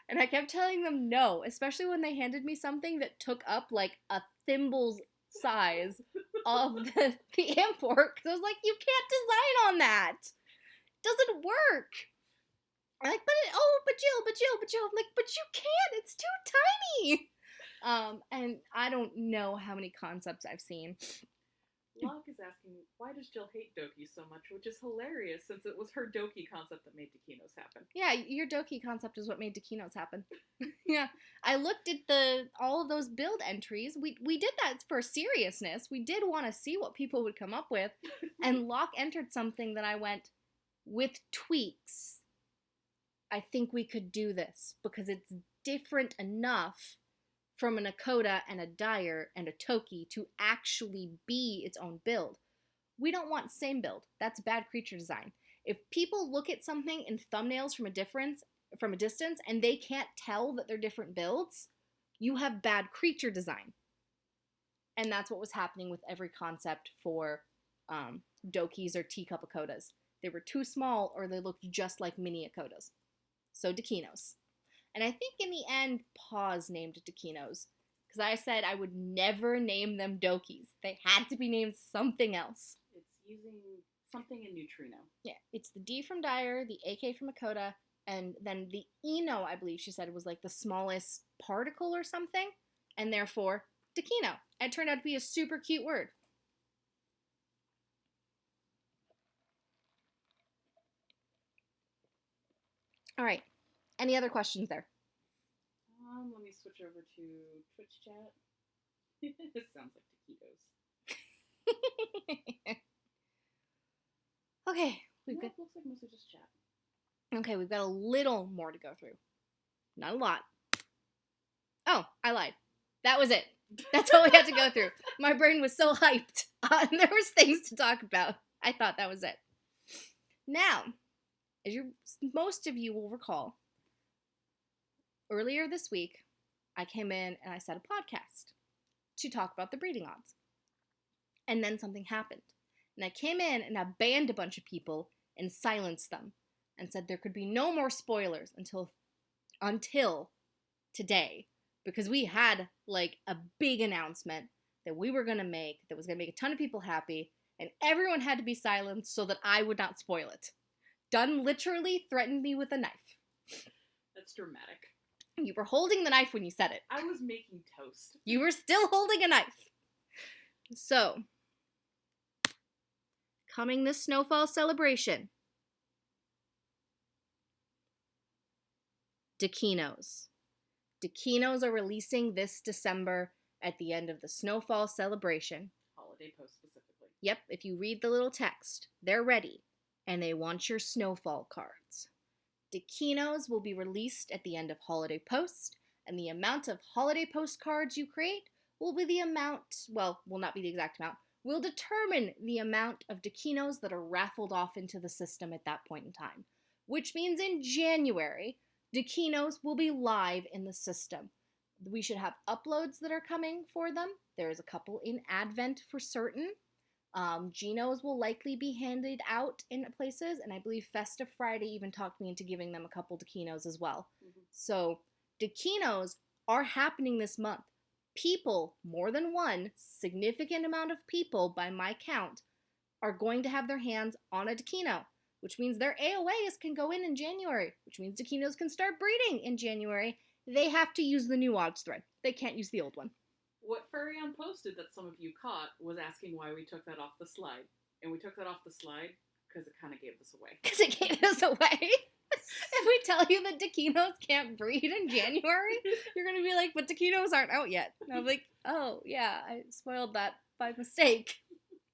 and I kept telling them no, especially when they handed me something that took up like a thimble's size of the import, because I was like, you can't design on that. It doesn't work. I'm like, but Jill. I'm like, but you can't. It's too tiny. And I don't know how many concepts I've seen. Locke is asking, why does Jill hate Doki so much? Which is hilarious, since it was her Doki concept that made Dakinos happen. Yeah, your Doki concept is what made Dakinos happen. Yeah, I looked at all of those build entries. We did that for seriousness. We did want to see what people would come up with. And Locke entered something that I went, with tweaks, I think we could do this, because it's different enough from an Akota and a Dyer and a Toki to actually be its own build. We don't want same build. That's bad creature design. If people look at something in thumbnails from a distance and they can't tell that they're different builds, you have bad creature design. And that's what was happening with every concept for Dokis or teacup Akotas. They were too small or they looked just like mini Akotas. So Dakinos. And I think in the end, Paws named Dakinos, because I said I would never name them Dokis. They had to be named something else. It's using something in neutrino. Yeah, it's the D from Dyer, the AK from Akota, and then the Eno, I believe she said, was like the smallest particle or something, and therefore Dakino. It turned out to be a super cute word. All right. Any other questions there? Let me switch over to Twitch chat. This sounds like taquitos. Okay, Looks like mostly just chat. Okay, we've got a little more to go through. Not a lot. Oh, I lied. That was it. That's all we had to go through. My brain was so hyped. And there was things to talk about. I thought that was it. Now, as most of you will recall, earlier this week, I came in and I set a podcast to talk about the breeding odds. And then something happened. And I came in and I banned a bunch of people and silenced them and said there could be no more spoilers until today, because we had like a big announcement that we were going to make that was going to make a ton of people happy, and everyone had to be silenced so that I would not spoil it. Dunn literally threatened me with a knife. That's dramatic. You were holding the knife when you said it. I was making toast. You were still holding a knife. So, coming this Snowfall Celebration, Dakinos. Dakinos are releasing this December at the end of the Snowfall Celebration. Holiday post specifically. Yep, if you read the little text, they're ready, and they want your Snowfall cards. Dakinos will be released at the end of Holiday Post, and the amount of Holiday Post cards you create will be the amount, well, will not be the exact amount, will determine the amount of Dakinos that are raffled off into the system at that point in time. Which means in January, Dakinos will be live in the system. We should have uploads that are coming for them. There's a couple in Advent for certain. Genos will likely be handed out in places, and I believe Festive Friday even talked me into giving them a couple Dakinos as well. Mm-hmm. So, Dakinos are happening this month. People, more than one, significant amount of people by my count, are going to have their hands on a Dakino, which means their AOAs can go in January, which means Dakinos can start breeding in January. They have to use the new odds thread. They can't use the old one. What Furrion posted that some of you caught was asking why we took that off the slide. And we took that off the slide because it kind of gave us away. Because it gave us away? If we tell you that Dakinos can't breed in January, you're going to be like, but Dakinos aren't out yet. And I'm like, oh, yeah, I spoiled that by mistake.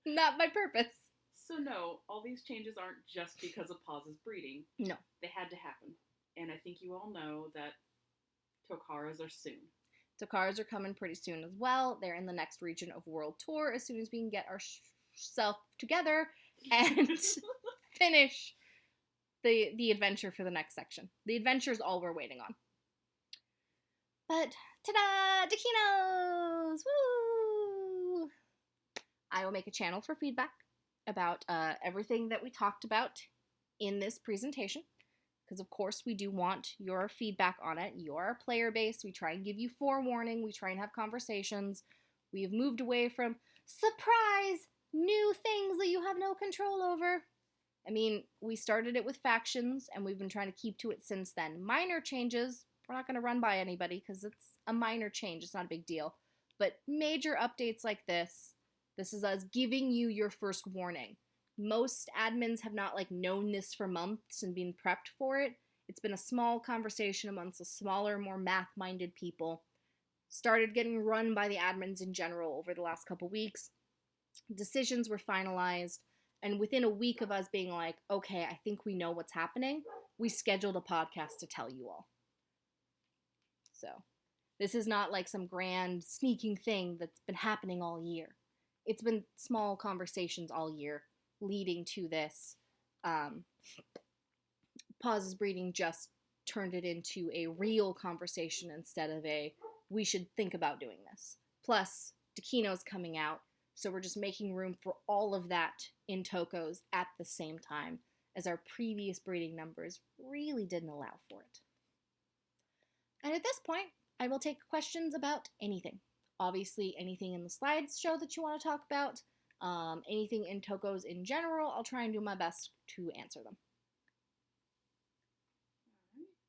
Not by purpose. So no, all these changes aren't just because of Paz's breeding. No. They had to happen. And I think you all know that Tokaras are soon. Tokaras are coming pretty soon as well. They're in the next region of World Tour as soon as we can get ourselves together and finish the adventure for the next section. The adventure is all we're waiting on. But, ta-da! Dakinos! Woo! I will make a channel for feedback about everything that we talked about in this presentation. Because, of course, we do want your feedback on it. You're our player base. We try and give you forewarning. We try and have conversations. We have moved away from surprise, new things that you have no control over. I mean, we started it with factions, and we've been trying to keep to it since then. Minor changes, we're not going to run by anybody because it's a minor change. It's not a big deal. But major updates like this is us giving you your first warning. Most admins have not known this for months and been prepped for it. It's been a small conversation amongst the smaller, more math-minded people. Started getting run by the admins in general over the last couple weeks. Decisions were finalized, and within a week of us being like, okay, I think we know what's happening, we scheduled a podcast to tell you all. So, this is not like some grand sneaking thing that's been happening all year. It's been small conversations all year leading to this. Paz's breeding just turned it into a real conversation instead of a, we should think about doing this. Plus, Dakinos coming out, so we're just making room for all of that in Tokos at the same time, as our previous breeding numbers really didn't allow for it. And at this point, I will take questions about anything. Obviously, anything in the slideshow that you want to talk about, anything in Tokos in general, I'll try and do my best to answer them.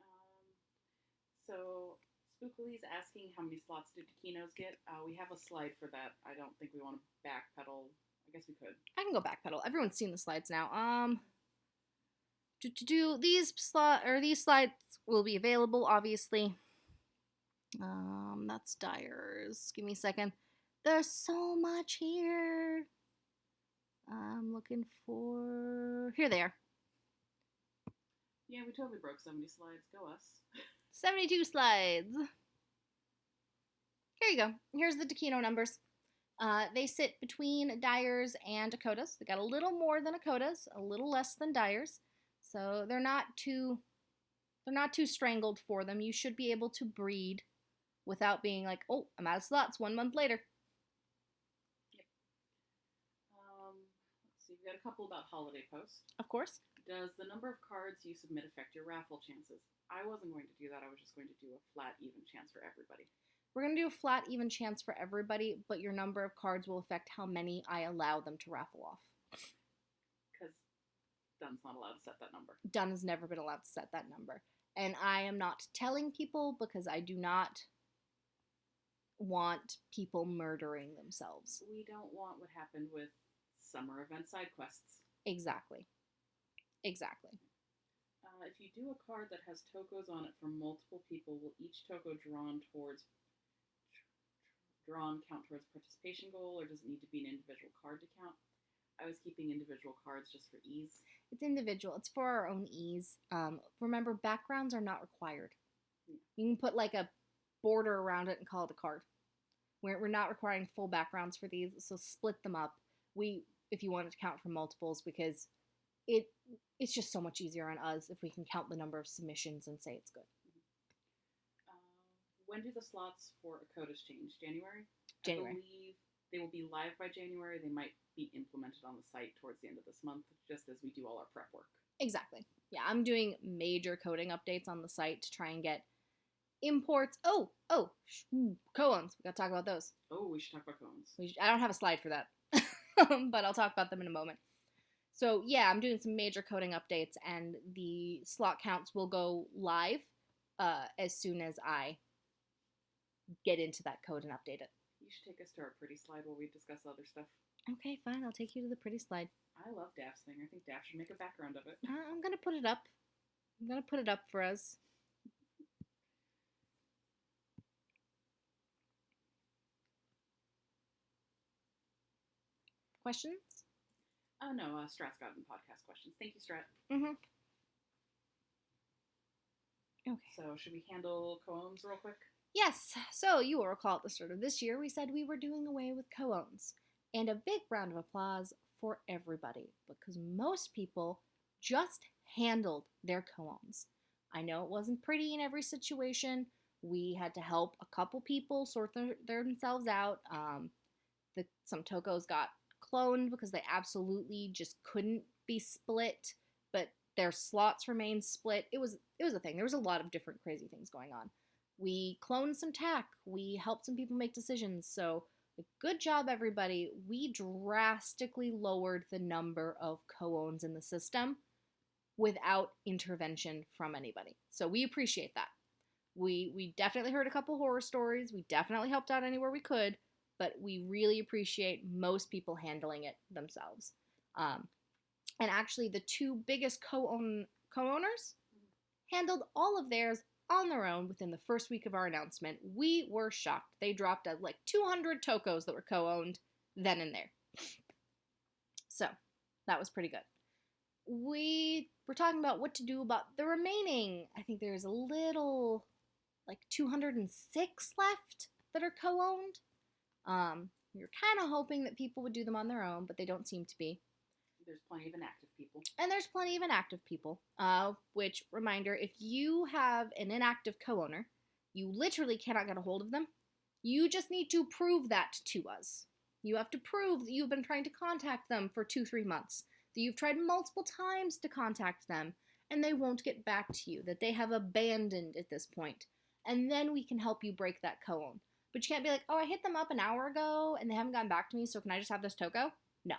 Alright, so Spookily is asking how many slots do Dakinos get. We have a slide for that. I don't think we want to backpedal. I guess we could. I can go backpedal. Everyone's seen the slides now. These slides will be available, obviously. That's Dyer's. Give me a second. There's so much here. I'm looking for... Here they are. Yeah, we totally broke 70 slides. Go us. 72 slides. Here you go. Here's the Dakino numbers. They sit between dyers and Tokotas. They got a little more than Quotas, a little less than dyers. So they're not too strangled for them. You should be able to breed without being like, oh, I'm out of slots 1 month later. Yep. Let's see. We've got a couple about holiday posts. Of course. Does the number of cards you submit affect your raffle chances? I wasn't going to do that. I was just going to do a flat, even chance for everybody. We're going to do a flat, even chance for everybody, but your number of cards will affect how many I allow them to raffle off. Because Dun's not allowed to set that number. Dun has never been allowed to set that number. And I am not telling people because I do not want people murdering themselves. We don't want what happened with summer event side quests. Exactly. If you do a card that has tokos on it from multiple people, will each toko drawn count towards participation goal, or does it need to be an individual card to count? I was keeping individual cards just for ease. It's individual. It's for our own ease. Remember, backgrounds are not required. Yeah. You can put like a border around it and call it a card. We're not requiring full backgrounds for these, so split them up. If you wanted to count for multiples, because it's just so much easier on us if we can count the number of submissions and say it's good. When do the slots for Quotas change? January? January. I believe they will be live by January. They might be implemented on the site towards the end of this month, just as we do all our prep work. Exactly. Yeah, I'm doing major coding updates on the site to try and get imports. Koans. We gotta talk about those. Oh, we should talk about koans. I don't have a slide for that, but I'll talk about them in a moment. So yeah, I'm doing some major coding updates, and the slot counts will go live as soon as I get into that code and update it. You should take us to our pretty slide while we discuss other stuff. Okay, fine. I'll take you to the pretty slide. I love Daph's thing. I think Daph should make a background of it. I'm gonna put it up. I'm gonna put it up for us. Questions? Oh no, Strat's got podcast questions. Thank you, Strat. Okay. So should we handle koans real quick? Yes. So you will recall at the start of this year, we said we were doing away with koans. And a big round of applause for everybody, because most people just handled their koans. I know it wasn't pretty in every situation. We had to help a couple people sort themselves out. Some tokos got cloned because they absolutely just couldn't be split, but their slots remained split. It was a thing. There was a lot of different crazy things going on. We cloned some tack. We helped some people make decisions. So good job, everybody. We drastically lowered the number of co-owns in the system without intervention from anybody. So we appreciate that. We definitely heard a couple horror stories. We definitely helped out anywhere we could, but we really appreciate most people handling it themselves. And actually, the two biggest co-owners handled all of theirs on their own within the first week of our announcement. We were shocked. They dropped like 200 tokos that were co-owned then and there. So that was pretty good. We were talking about what to do about the remaining. I think there's a little, like 206 left that are co-owned. We were kind of hoping that people would do them on their own, but they don't seem to be. There's plenty of inactive people. And there's plenty of inactive people. Which, reminder, if you have an inactive co-owner, you literally cannot get a hold of them. You just need to prove that to us. You have to prove that you've been trying to contact them for 2-3 months, that you've tried multiple times to contact them, and they won't get back to you, that they have abandoned at this point. And then we can help you break that co-own. But you can't be like, oh, I hit them up an hour ago, and they haven't gotten back to me, so can I just have this toko? No.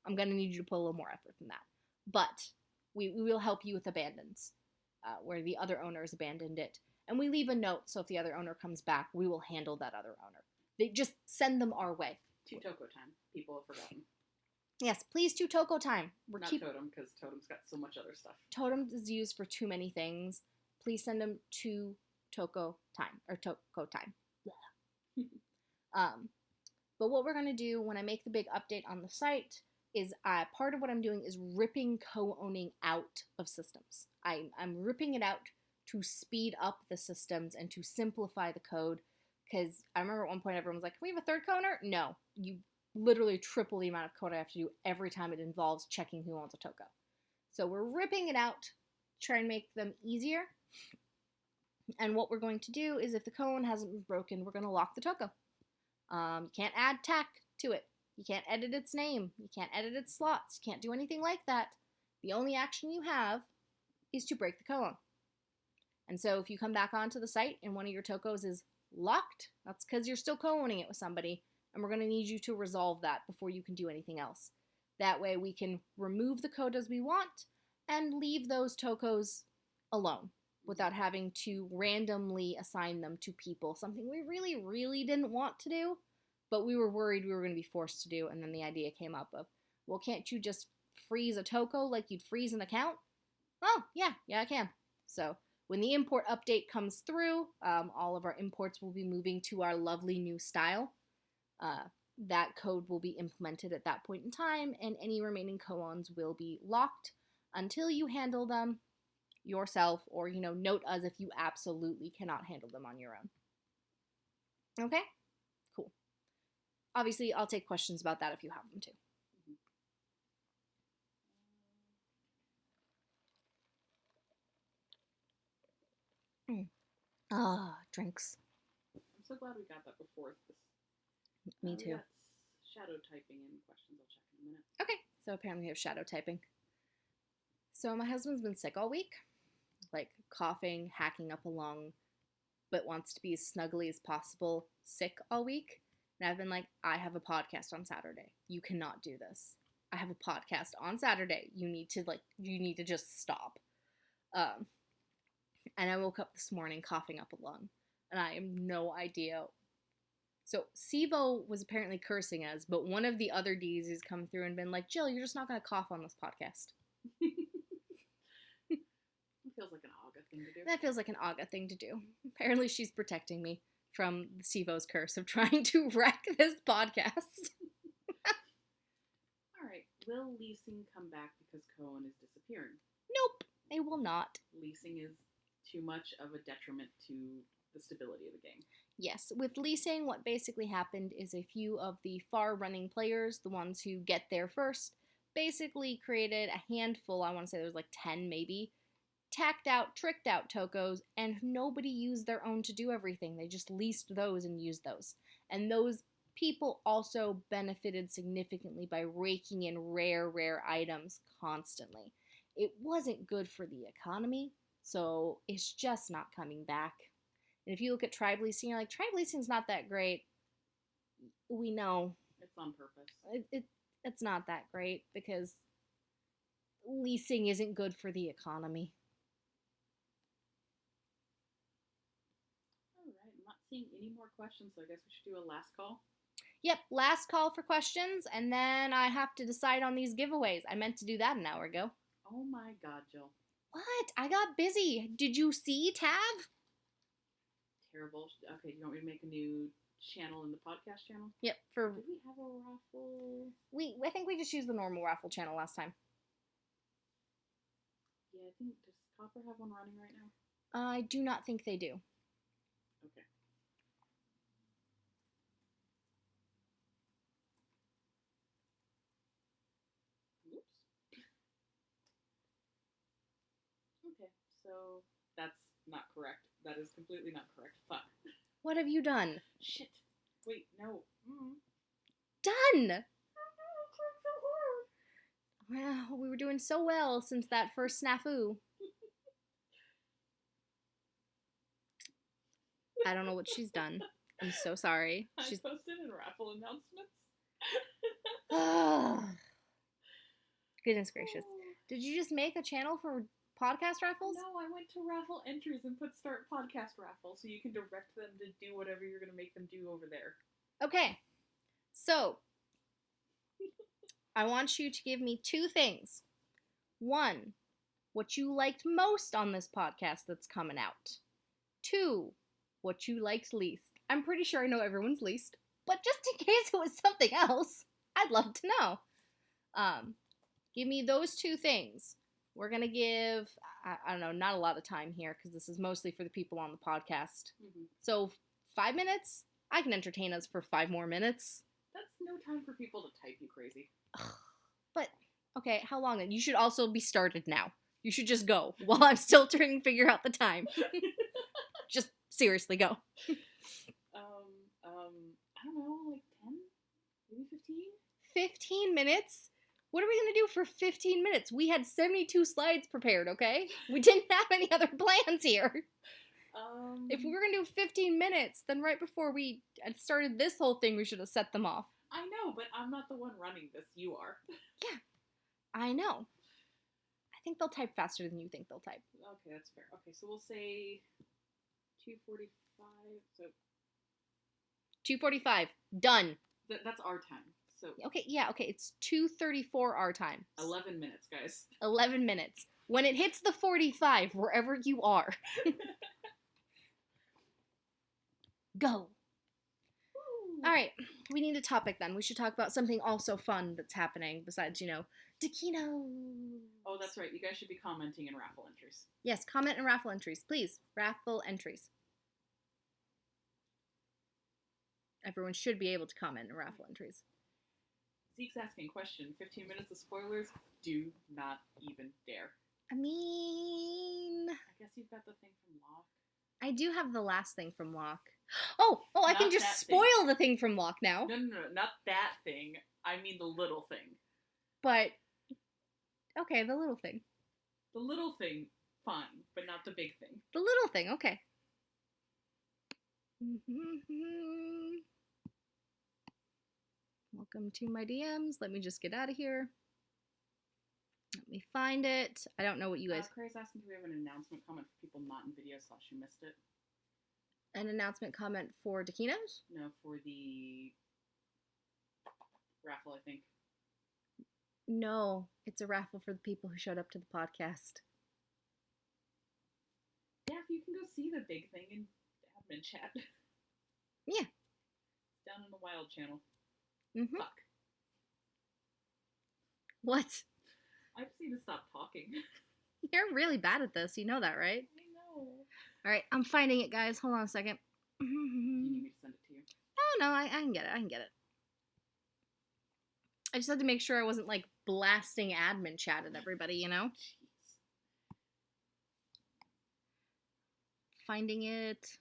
I'm going to need you to put a little more effort than that. But we will help you with abandons, where the other owner has abandoned it. And we leave a note, so if the other owner comes back, we will handle that other owner. They just send them our way. 2 toko time. People have forgotten. Yes, please 2 toko time. Not totem, because totem's got so much other stuff. Totem is used for too many things. Please send them 2 toko time, or toko time. But what we're going to do when I make the big update on the site is part of what I'm doing is ripping co-owning out of systems. I'm ripping it out to speed up the systems and to simplify the code. Because I remember at one point everyone was like, can we have a third co-owner? No. You literally triple the amount of code I have to do every time it involves checking who owns a Toko. So we're ripping it out to try and make them easier. And what we're going to do is if the co-own hasn't been broken, we're going to lock the Toko. You can't add tag to it. You can't edit its name. You can't edit its slots. You can't do anything like that. The only action you have is to break the co-own. And so if you come back onto the site and one of your Tokos is locked, that's because you're still co-owning it with somebody, and we're going to need you to resolve that before you can do anything else. That way we can remove the quotas we want and leave those Tokos alone without having to randomly assign them to people, something we really, really didn't want to do, but we were worried we were going to be forced to do, and then the idea came up of, well, can't you just freeze a Toko like you'd freeze an account? Oh, yeah, I can. So when the import update comes through, all of our imports will be moving to our lovely new style. That code will be implemented at that point in time, and any remaining co-owns will be locked until you handle them yourself, or, note us if you absolutely cannot handle them on your own. Okay? Cool. Obviously, I'll take questions about that if you have them too. Drinks. I'm so glad we got that before this. Me too. Shadow typing in questions. I'll check in a minute. Okay, so apparently we have shadow typing. So my husband's been sick all week, like coughing, hacking up a lung, but wants to be as snuggly as possible, sick all week. And I've been like, I have a podcast on Saturday. You cannot do this. I have a podcast on Saturday. You need to just stop. And I woke up this morning coughing up a lung, and I have no idea. So Sivo was apparently cursing us, but one of the other Ds has come through and been like, Jill, you're just not going to cough on this podcast. It feels like an Aga thing to do. That feels like an Aga thing to do. Apparently she's protecting me from Sivo's curse of trying to wreck this podcast. All right. Will leasing come back because co-own is disappearing? Nope, they will not. Leasing is too much of a detriment to the stability of the game. Yes, with leasing, what basically happened is a few of the far-running players, the ones who get there first, basically created a handful, I want to say there was like 10 maybe, tricked out Tokos, and nobody used their own to do everything. They just leased those and used those. And those people also benefited significantly by raking in rare items constantly. It wasn't good for the economy, so it's just not coming back. And if you look at tribe leasing, you're like, tribe leasing's not that great. We know. It's on purpose. It's not that great because leasing isn't good for the economy. All right, I'm not seeing any more questions, so I guess we should do a last call. Yep, last call for questions, and then I have to decide on these giveaways. I meant to do that an hour ago. Oh my god, Jill. What? I got busy. Did you see, Tav? Terrible. Okay, do you want me to make a new channel in the podcast channel? Yep. Did we have a raffle? I think we just used the normal raffle channel last time. Yeah, I think, does Copper have one running right now? I do not think they do. Okay. Oops. Okay, so that's not correct. That is completely not correct. Fuck. What have you done? Shit. Wait, no. Done! Well, we were doing so well since that first snafu. I don't know what she's done. I'm so sorry. She's posted in raffle announcements. Goodness gracious. Did you just make a channel for podcast raffles? No, I went to raffle entries and put start podcast raffle so you can direct them to do whatever you're going to make them do over there. Okay. So, I want you to give me two things. One, what you liked most on this podcast that's coming out. Two, what you liked least. I'm pretty sure I know everyone's least. But just in case it was something else, I'd love to know. Give me those two things. We're going to give, I don't know, not a lot of time here because this is mostly for the people on the podcast. Mm-hmm. So 5 minutes, I can entertain us for 5 more minutes. That's no time for people to type you crazy. But, okay, how long then? You should also be started now. You should just go while I'm still trying to figure out the time. Just seriously go. I don't know, like 10? Maybe 15? 15 minutes? What are we going to do for 15 minutes? We had 72 slides prepared, okay? We didn't have any other plans here. If we were going to do 15 minutes, then right before we had started this whole thing, we should have set them off. I know, but I'm not the one running this. You are. Yeah, I know. I think they'll type faster than you think they'll type. Okay, that's fair. Okay, so we'll say 2:45. So 2:45. Done. That's our time. So okay, yeah, okay. It's 2:34 our time. 11 minutes, guys. 11 minutes. When it hits the 45, wherever you are. Go. All right, we need a topic then. We should talk about something also fun that's happening besides, Dakinos. Oh, that's right. You guys should be commenting in raffle entries. Yes, comment and raffle entries, please. Raffle entries. Everyone should be able to comment in raffle entries. Zeke's asking question. 15 minutes of spoilers? Do not even dare. I mean... I guess you've got the thing from Locke. I do have the last thing from Locke. Oh, I can just spoil the thing from Locke now. No, not that thing. I mean the little thing. But, okay, the little thing. The little thing, fine, but not the big thing. The little thing, okay. Welcome to my DMs. Let me just get out of here. Let me find it. I don't know what you guys... Craig's asking, do we have an announcement comment for people not in video / who missed it? An announcement comment for Dakinos? No, for the raffle, I think. No, it's a raffle for the people who showed up to the podcast. Yeah, you can go see the big thing in admin chat. Yeah. Down in the wild channel. Mm-hmm. Fuck. What? I just need to stop talking. You're really bad at this. You know that, right? I know. All right, I'm finding it, guys. Hold on a second. You need me to send it to you? No, I can get it. I can get it. I just had to make sure I wasn't, like, blasting admin chat at everybody, Jeez. Finding it.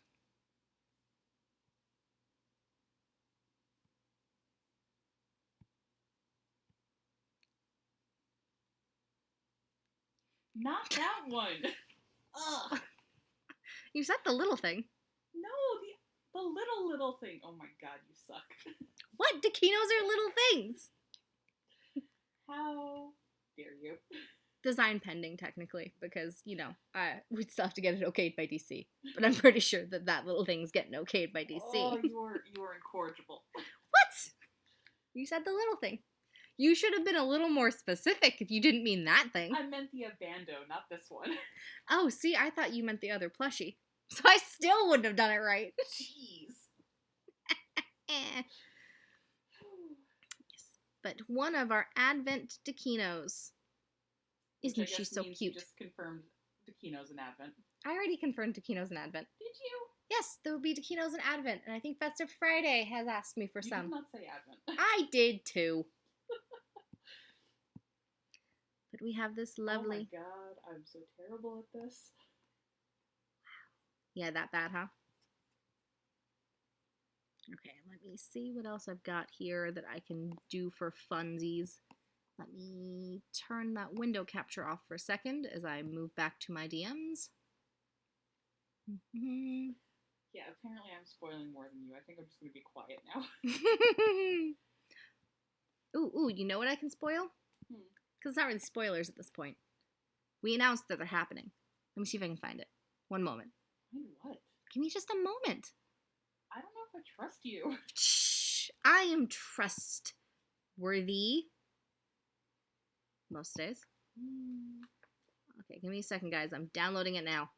Not that one. Ugh. You said the little thing. No, the little thing. Oh my god, you suck. What? Dakinos are little things. How dare you? Design pending, technically, because, we'd still have to get it okayed by DC. But I'm pretty sure that little thing's getting okayed by DC. Oh, you are incorrigible. What? You said the little thing. You should have been a little more specific if you didn't mean that thing. I meant the abando, not this one. Oh, see, I thought you meant the other plushie. So I still wouldn't have done it right. Jeez. Yes. But one of our Advent Dakinos. Isn't she so cute? You just confirmed Dakinos in Advent. I already confirmed Dakinos in Advent. Did you? Yes, there will be Dakinos in Advent, and I think Festive Friday has asked me for You some. did not say Advent. I did too. But we have this lovely... Oh my god, I'm so terrible at this. Yeah, that bad, huh? Okay, let me see what else I've got here that I can do for funsies. Let me turn that window capture off for a second as I move back to my DMs. Mm-hmm. Yeah, apparently I'm spoiling more than you. I think I'm just going to be quiet now. Ooh, you know what I can spoil? Because it's not really spoilers at this point. We announced that they're happening. Let me see if I can find it. One moment. Find what? Give me just a moment. I don't know if I trust you. Shh. I am trustworthy. Most days. Okay, give me a second, guys. I'm downloading it now.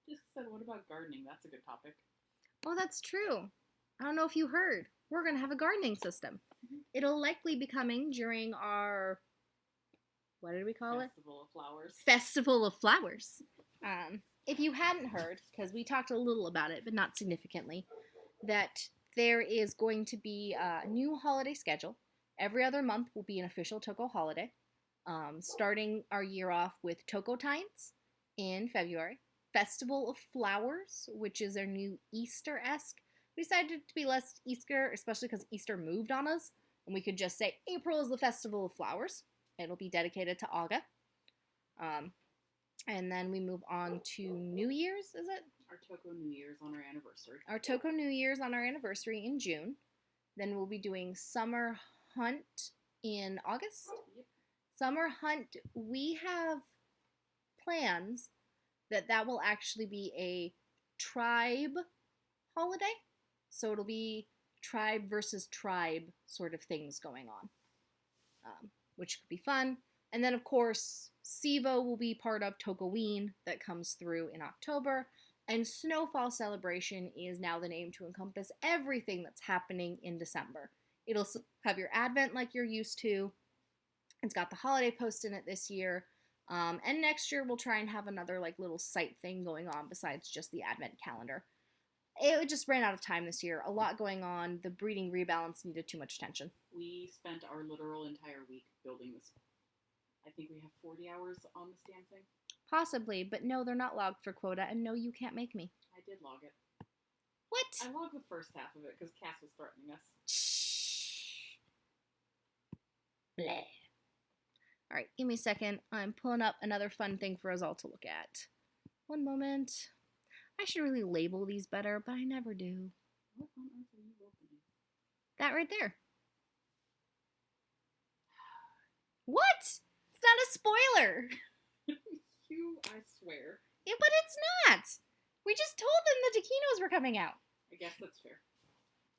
Just said, what about gardening? That's a good topic. Oh, that's true. I don't know if you heard. We're going to have a gardening system. Mhm. It'll likely be coming during our, what did we call it? Festival of Flowers. Festival of Flowers. If you hadn't heard, because we talked a little about it, but not significantly, that there is going to be a new holiday schedule. Every other month will be an official Toko holiday. Starting our year off with Tokotas in February. Festival of Flowers, which is our new Easter-esque. We decided to be less Easter, especially because Easter moved on us, and we could just say April is the Festival of Flowers. It'll be dedicated to Aga. And then we move on to New Year's, is it? Our Toko New Year's on our anniversary. Our Toko New Year's on our anniversary in June. Then we'll be doing Summer Hunt in August. Yep. Summer Hunt, we have plans that will actually be a tribe holiday. So it'll be tribe versus tribe sort of things going on, which could be fun. And then, of course, Sivo will be part of Tokoween that comes through in October. And Snowfall Celebration is now the name to encompass everything that's happening in December. It'll have your Advent like you're used to. It's got the holiday post in it this year. And next year we'll try and have another like little site thing going on besides just the Advent calendar. It just ran out of time this year. A lot going on. The breeding rebalance needed too much attention. We spent our literal entire week building this. I think we have 40 hours on this damn thing. Possibly, but no, they're not logged for quota, and no, you can't make me. I did log it. What? I logged the first half of it because Cass was threatening us. Shh. Bleh. Alright, give me a second. I'm pulling up another fun thing for us all to look at. One moment. I should really label these better, but I never do. What on earth are you opening? That right there. What? It's not a spoiler. I swear. Yeah, but it's not. We just told them the Dakinos were coming out. I guess that's fair.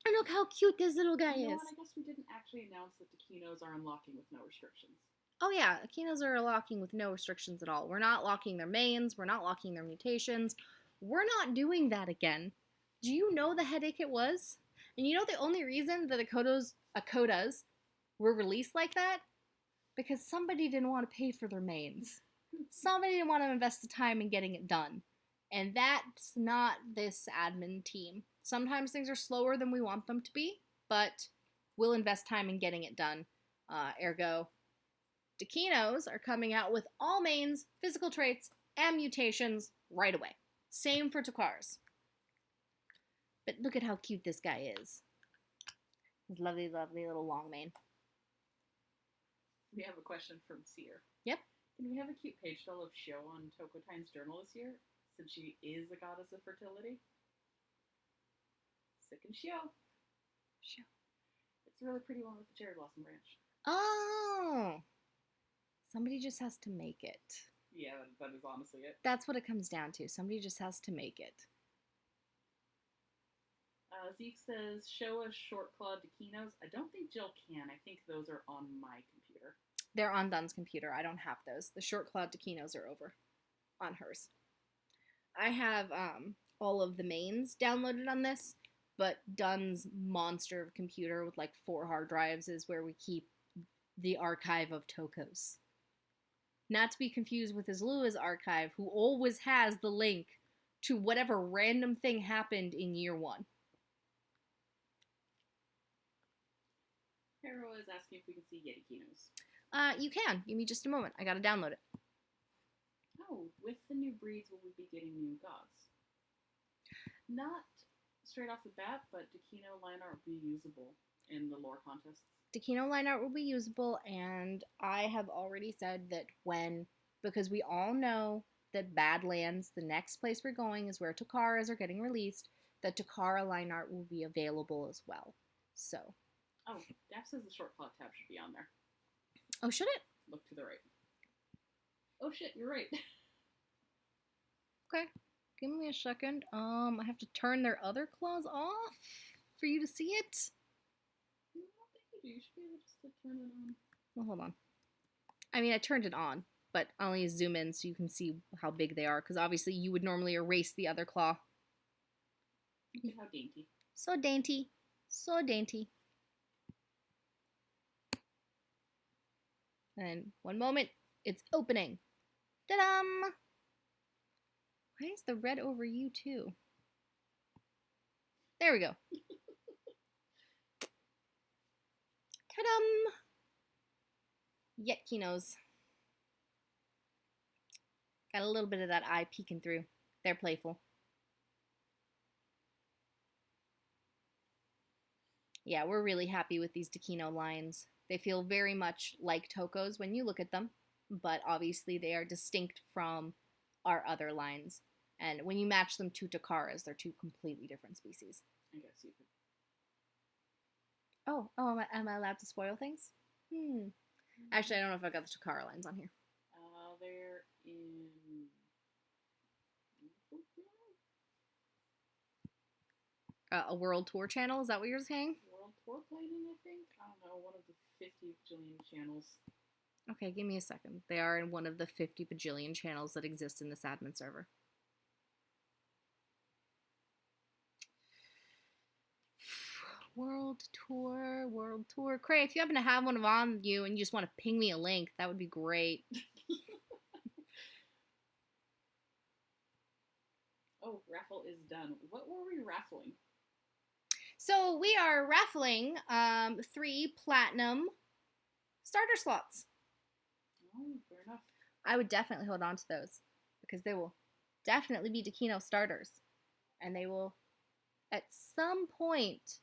And look how cute this little guy You know is. what? I guess we didn't actually announce that Dakinos are unlocking with no restrictions. Oh yeah, Dakinos are locking with no restrictions at all. We're not locking their mains. We're not locking their mutations. We're not doing that again. Do you know the headache it was? And you know the only reason the Quotas were released like that? Because somebody didn't want to pay for their mains. Somebody didn't want to invest the time in getting it done. And that's not this admin team. Sometimes things are slower than we want them to be, but we'll invest time in getting it done. Ergo, Dakinos are coming out with all mains, physical traits, and mutations right away. Same for Tokaras. But look at how cute this guy is. His lovely, lovely little long mane. We have a question from Seer. Yep. Can we have a cute page tell of Show on Tokotine's journal this year, since she is a goddess of fertility? Sick and Show. It's a really pretty one with the cherry blossom branch. Oh! Somebody just has to make it. Yeah, that is honestly it. That's what it comes down to. Somebody just has to make it. Zeke says, show us short clawed Dakinos. I don't think Jill can. I think those are on my computer. They're on Dun's computer. I don't have those. The short clawed Dakinos are over on hers. I have all of the mains downloaded on this, but Dun's monster of a computer with like 4 hard drives is where we keep the archive of Tokos. Not to be confused with his Lua's archive, who always has the link to whatever random thing happened in year 1. Hero is asking if we can see Yetikinos. You can. Give me just a moment. I gotta download it. Oh, with the new breeds, will we be getting new gods? Not straight off the bat, but Dakino line art will be usable in the lore contests. Dakino line art will be usable, and I have already said that because we all know that Badlands, the next place we're going, is where Tokaras are getting released, that Tokara line art will be available as well. So. Oh, Daph says the short plot tab should be on there. Oh, should it? Look to the right. Oh shit, you're right. Okay. Give me a second. I have to turn their other claws off for you to see it. I don't think you do. You should be able just to turn it on. Well, hold on. I mean, I turned it on, but I'll only zoom in so you can see how big they are, because obviously you would normally erase the other claw. Look at how dainty. So dainty. So dainty. And one moment, it's opening. Ta-dum! Why is the red over you too? There we go. Ta-dum! Dakinos. Got a little bit of that eye peeking through. They're playful. Yeah, we're really happy with these Dakino lines. They feel very much like Tokos when you look at them, but obviously they are distinct from our other lines. And when you match them to Takaras, they're two completely different species. I guess you could. Am I allowed to spoil things? Actually, I don't know if I got the Takara lines on here. They're in. A world tour channel? Is that what you're saying? World tour plating, I think. I don't know. One of the 50 bajillion channels. Okay, give me a second. They are in one of the 50 bajillion channels that exist in this admin server. World tour. Cray, if you happen to have one on you and you just want to ping me a link, that would be great. Oh, raffle is done. What were we raffling? So we are raffling 3 platinum starter slots. Oh, fair enough. I would definitely hold on to those because they will definitely be Dakino starters. And they will, at some point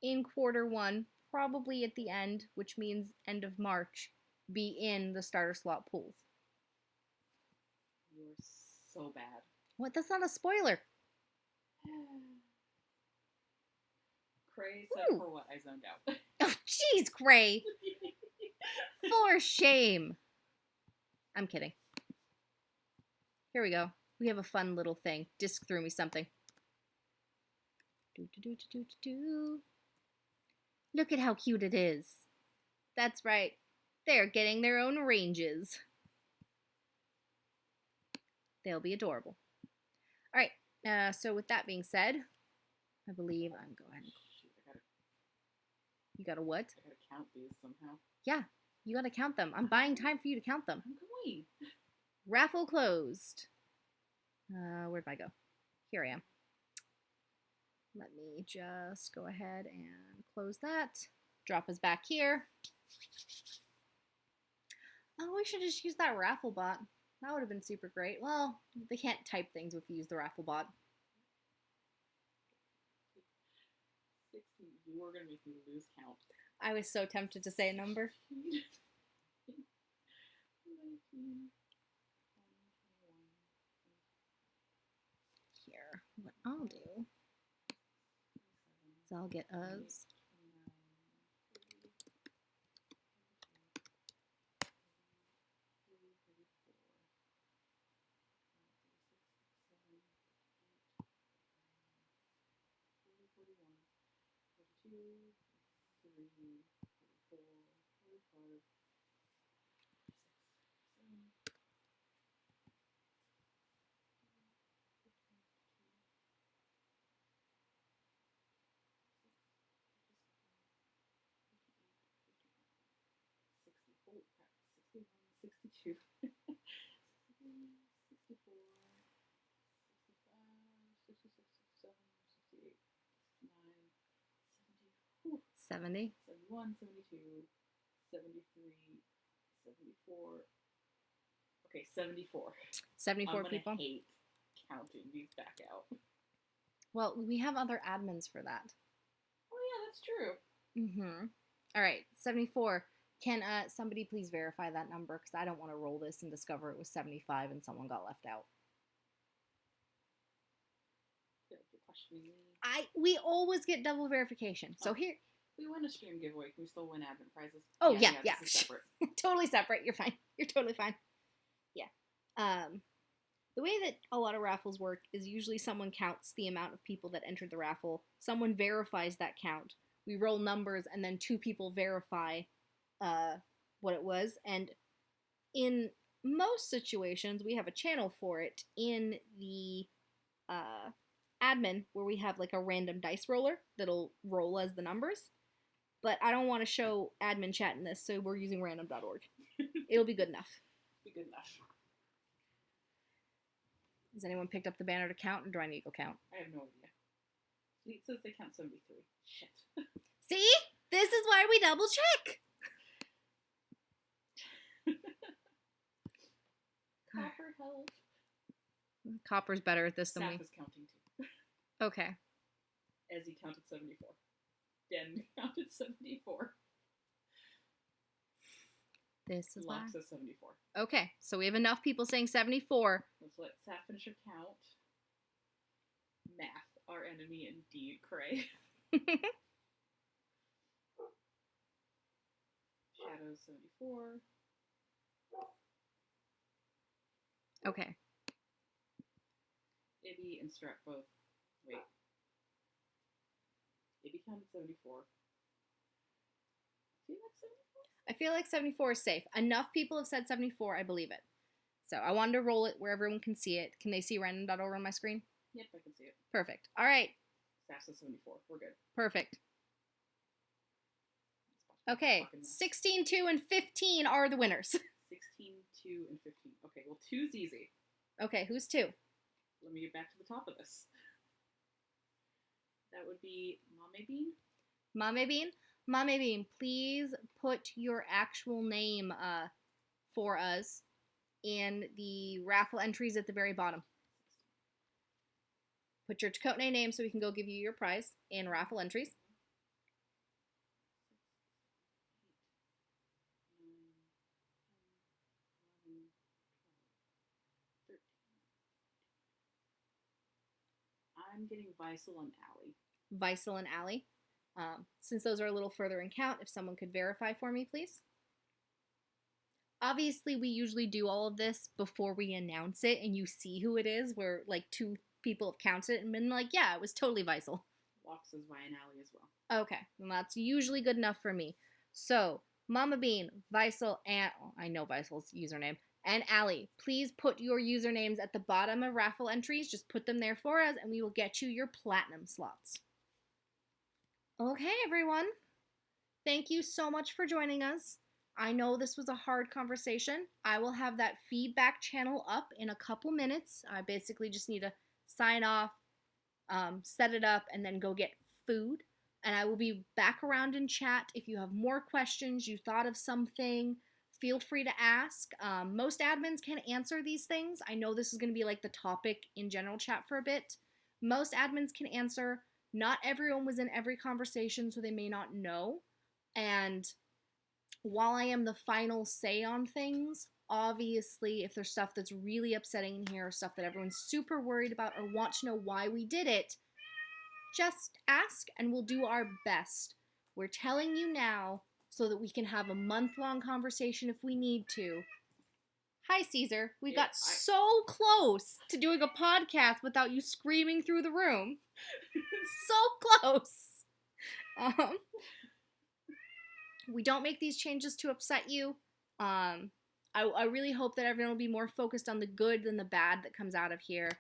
in Q1, probably at the end, which means end of March, be in the starter slot pools. You're so bad. What? That's not a spoiler. Cray said for what? I zoned out. Oh, jeez, Cray. For shame. I'm kidding. Here we go. We have a fun little thing. Disc threw me something. Look at how cute it is. That's right. They're getting their own ranges. They'll be adorable. All right. So with that being said, I believe I'm going. You gotta what? I gotta count these somehow. Yeah, you gotta count them. I'm buying time for you to count them. I'm going. Raffle closed. Where'd I go? Here I am. Let me just go ahead and close that. Drop us back here. Oh, we should just use that raffle bot. That would have been super great. Well, they can't type things if you use the raffle bot. 60. You were gonna make me lose count. I was so tempted to say a number. 19, 20, Here, what I'll do is I'll get us. Holy crap, 61, 62, 64, 65, 66, 67, 68, 69, 70, 71, 72, 73, 74. Okay, 74. 74 I'm people. gonna hate counting these back out. Well, we have other admins for that. Oh yeah, that's true. All right, 74. Can somebody please verify that number? Because I don't want to roll this and discover it was 75 and someone got left out. I feel like you're questioning me. We always get double verification. So here. We win a stream giveaway. Can we still win admin prizes? Oh, yeah. This is separate. Totally separate. You're fine. You're totally fine. Yeah. The way that a lot of raffles work is usually someone counts the amount of people that entered the raffle. Someone verifies that count. We roll numbers, and then 2 people verify what it was. And in most situations, we have a channel for it in the admin where we have like a random dice roller that'll roll as the numbers. But I don't want to show admin chat in this, so we're using random.org. It'll be good enough. Be good enough. Has anyone picked up the banner to count, or do I need to go count? I have no idea. Fleet says they count 73. Shit. See? This is why we double check. Copper help. Copper's better at this than Saf me. is counting too. Okay. As he counted 74. Den counted 74. This is why. Locke says 74. Okay, so we have enough people saying 74. Let's let Saf finish her count. Math, our enemy indeed, Cray. Shadows 74. Okay. Ibby and Strap both. Wait. Ibby counted 74. Do you like 74? I feel like 74 is safe. Enough people have said 74, I believe it. So I wanted to roll it where everyone can see it. Can they see random.org on my screen? Yep, I can see it. Perfect. All right. Saf says 74. We're good. Perfect. Okay. 16, 2, and 15 are the winners. 16, 2, and 15. Okay, well, 2's easy. Okay, who's 2? Let me get back to the top of this. That would be Mame Bean. Mame Bean? Mame Bean, please put your actual name for us in the raffle entries at the very bottom. Put your Tokotne name so we can go give you your prize in raffle entries. 13. I'm getting Visel and Allie. Visel and Allie. Since those are a little further in count, if someone could verify for me, please. Obviously, we usually do all of this before we announce it and you see who it is, where like 2 people have counted and been like, yeah, it was totally Visel. Locke says Vi and Allie as well. Okay, well, that's usually good enough for me. So, Mama Bean, Visel, and I know Visel's username, and Allie, please put your usernames at the bottom of raffle entries. Just put them there for us, and we will get you your platinum slots. Okay, everyone. Thank you so much for joining us. I know this was a hard conversation. I will have that feedback channel up in a couple minutes. I basically just need to sign off, set it up, and then go get food. And I will be back around in chat. If you have more questions, you thought of something, feel free to ask. Most admins can answer these things. I know this is going to be like the topic in general chat for a bit. Most admins can answer. Not everyone was in every conversation, so they may not know. And while I am the final say on things, obviously, if there's stuff that's really upsetting in here, or stuff that everyone's super worried about or want to know why we did it, just ask and we'll do our best. We're telling you now so that we can have a month-long conversation if we need to. Hi, Caesar. We got so close to doing a podcast without you screaming through the room. So close. We don't make these changes to upset you. I really hope that everyone will be more focused on the good than the bad that comes out of here,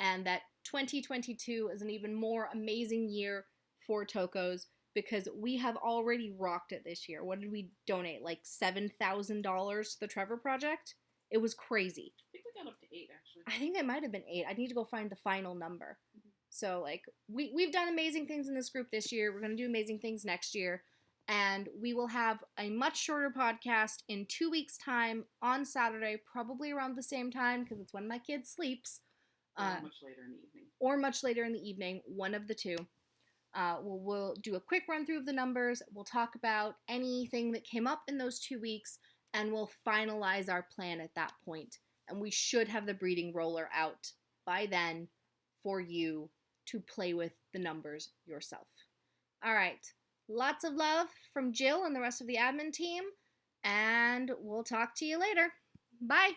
and that 2022 is an even more amazing year for Tokos, because we have already rocked it this year. What did we donate? Like $7,000 to the Trevor Project? It was crazy. I think we got up to 8, actually. I think it might have been 8. I need to go find the final number. Mm-hmm. So, like, we've done amazing things in this group this year. We're going to do amazing things next year. And we will have a much shorter podcast in 2 weeks' time on Saturday, probably around the same time, because it's when my kid sleeps. Or much later in the evening. Or much later in the evening, one of the two. We'll do a quick run through of the numbers. We'll talk about anything that came up in those 2 weeks, and we'll finalize our plan at that point. And we should have the breeding roller out by then for you to play with the numbers yourself. All right. Lots of love from Jill and the rest of the admin team, and we'll talk to you later. Bye.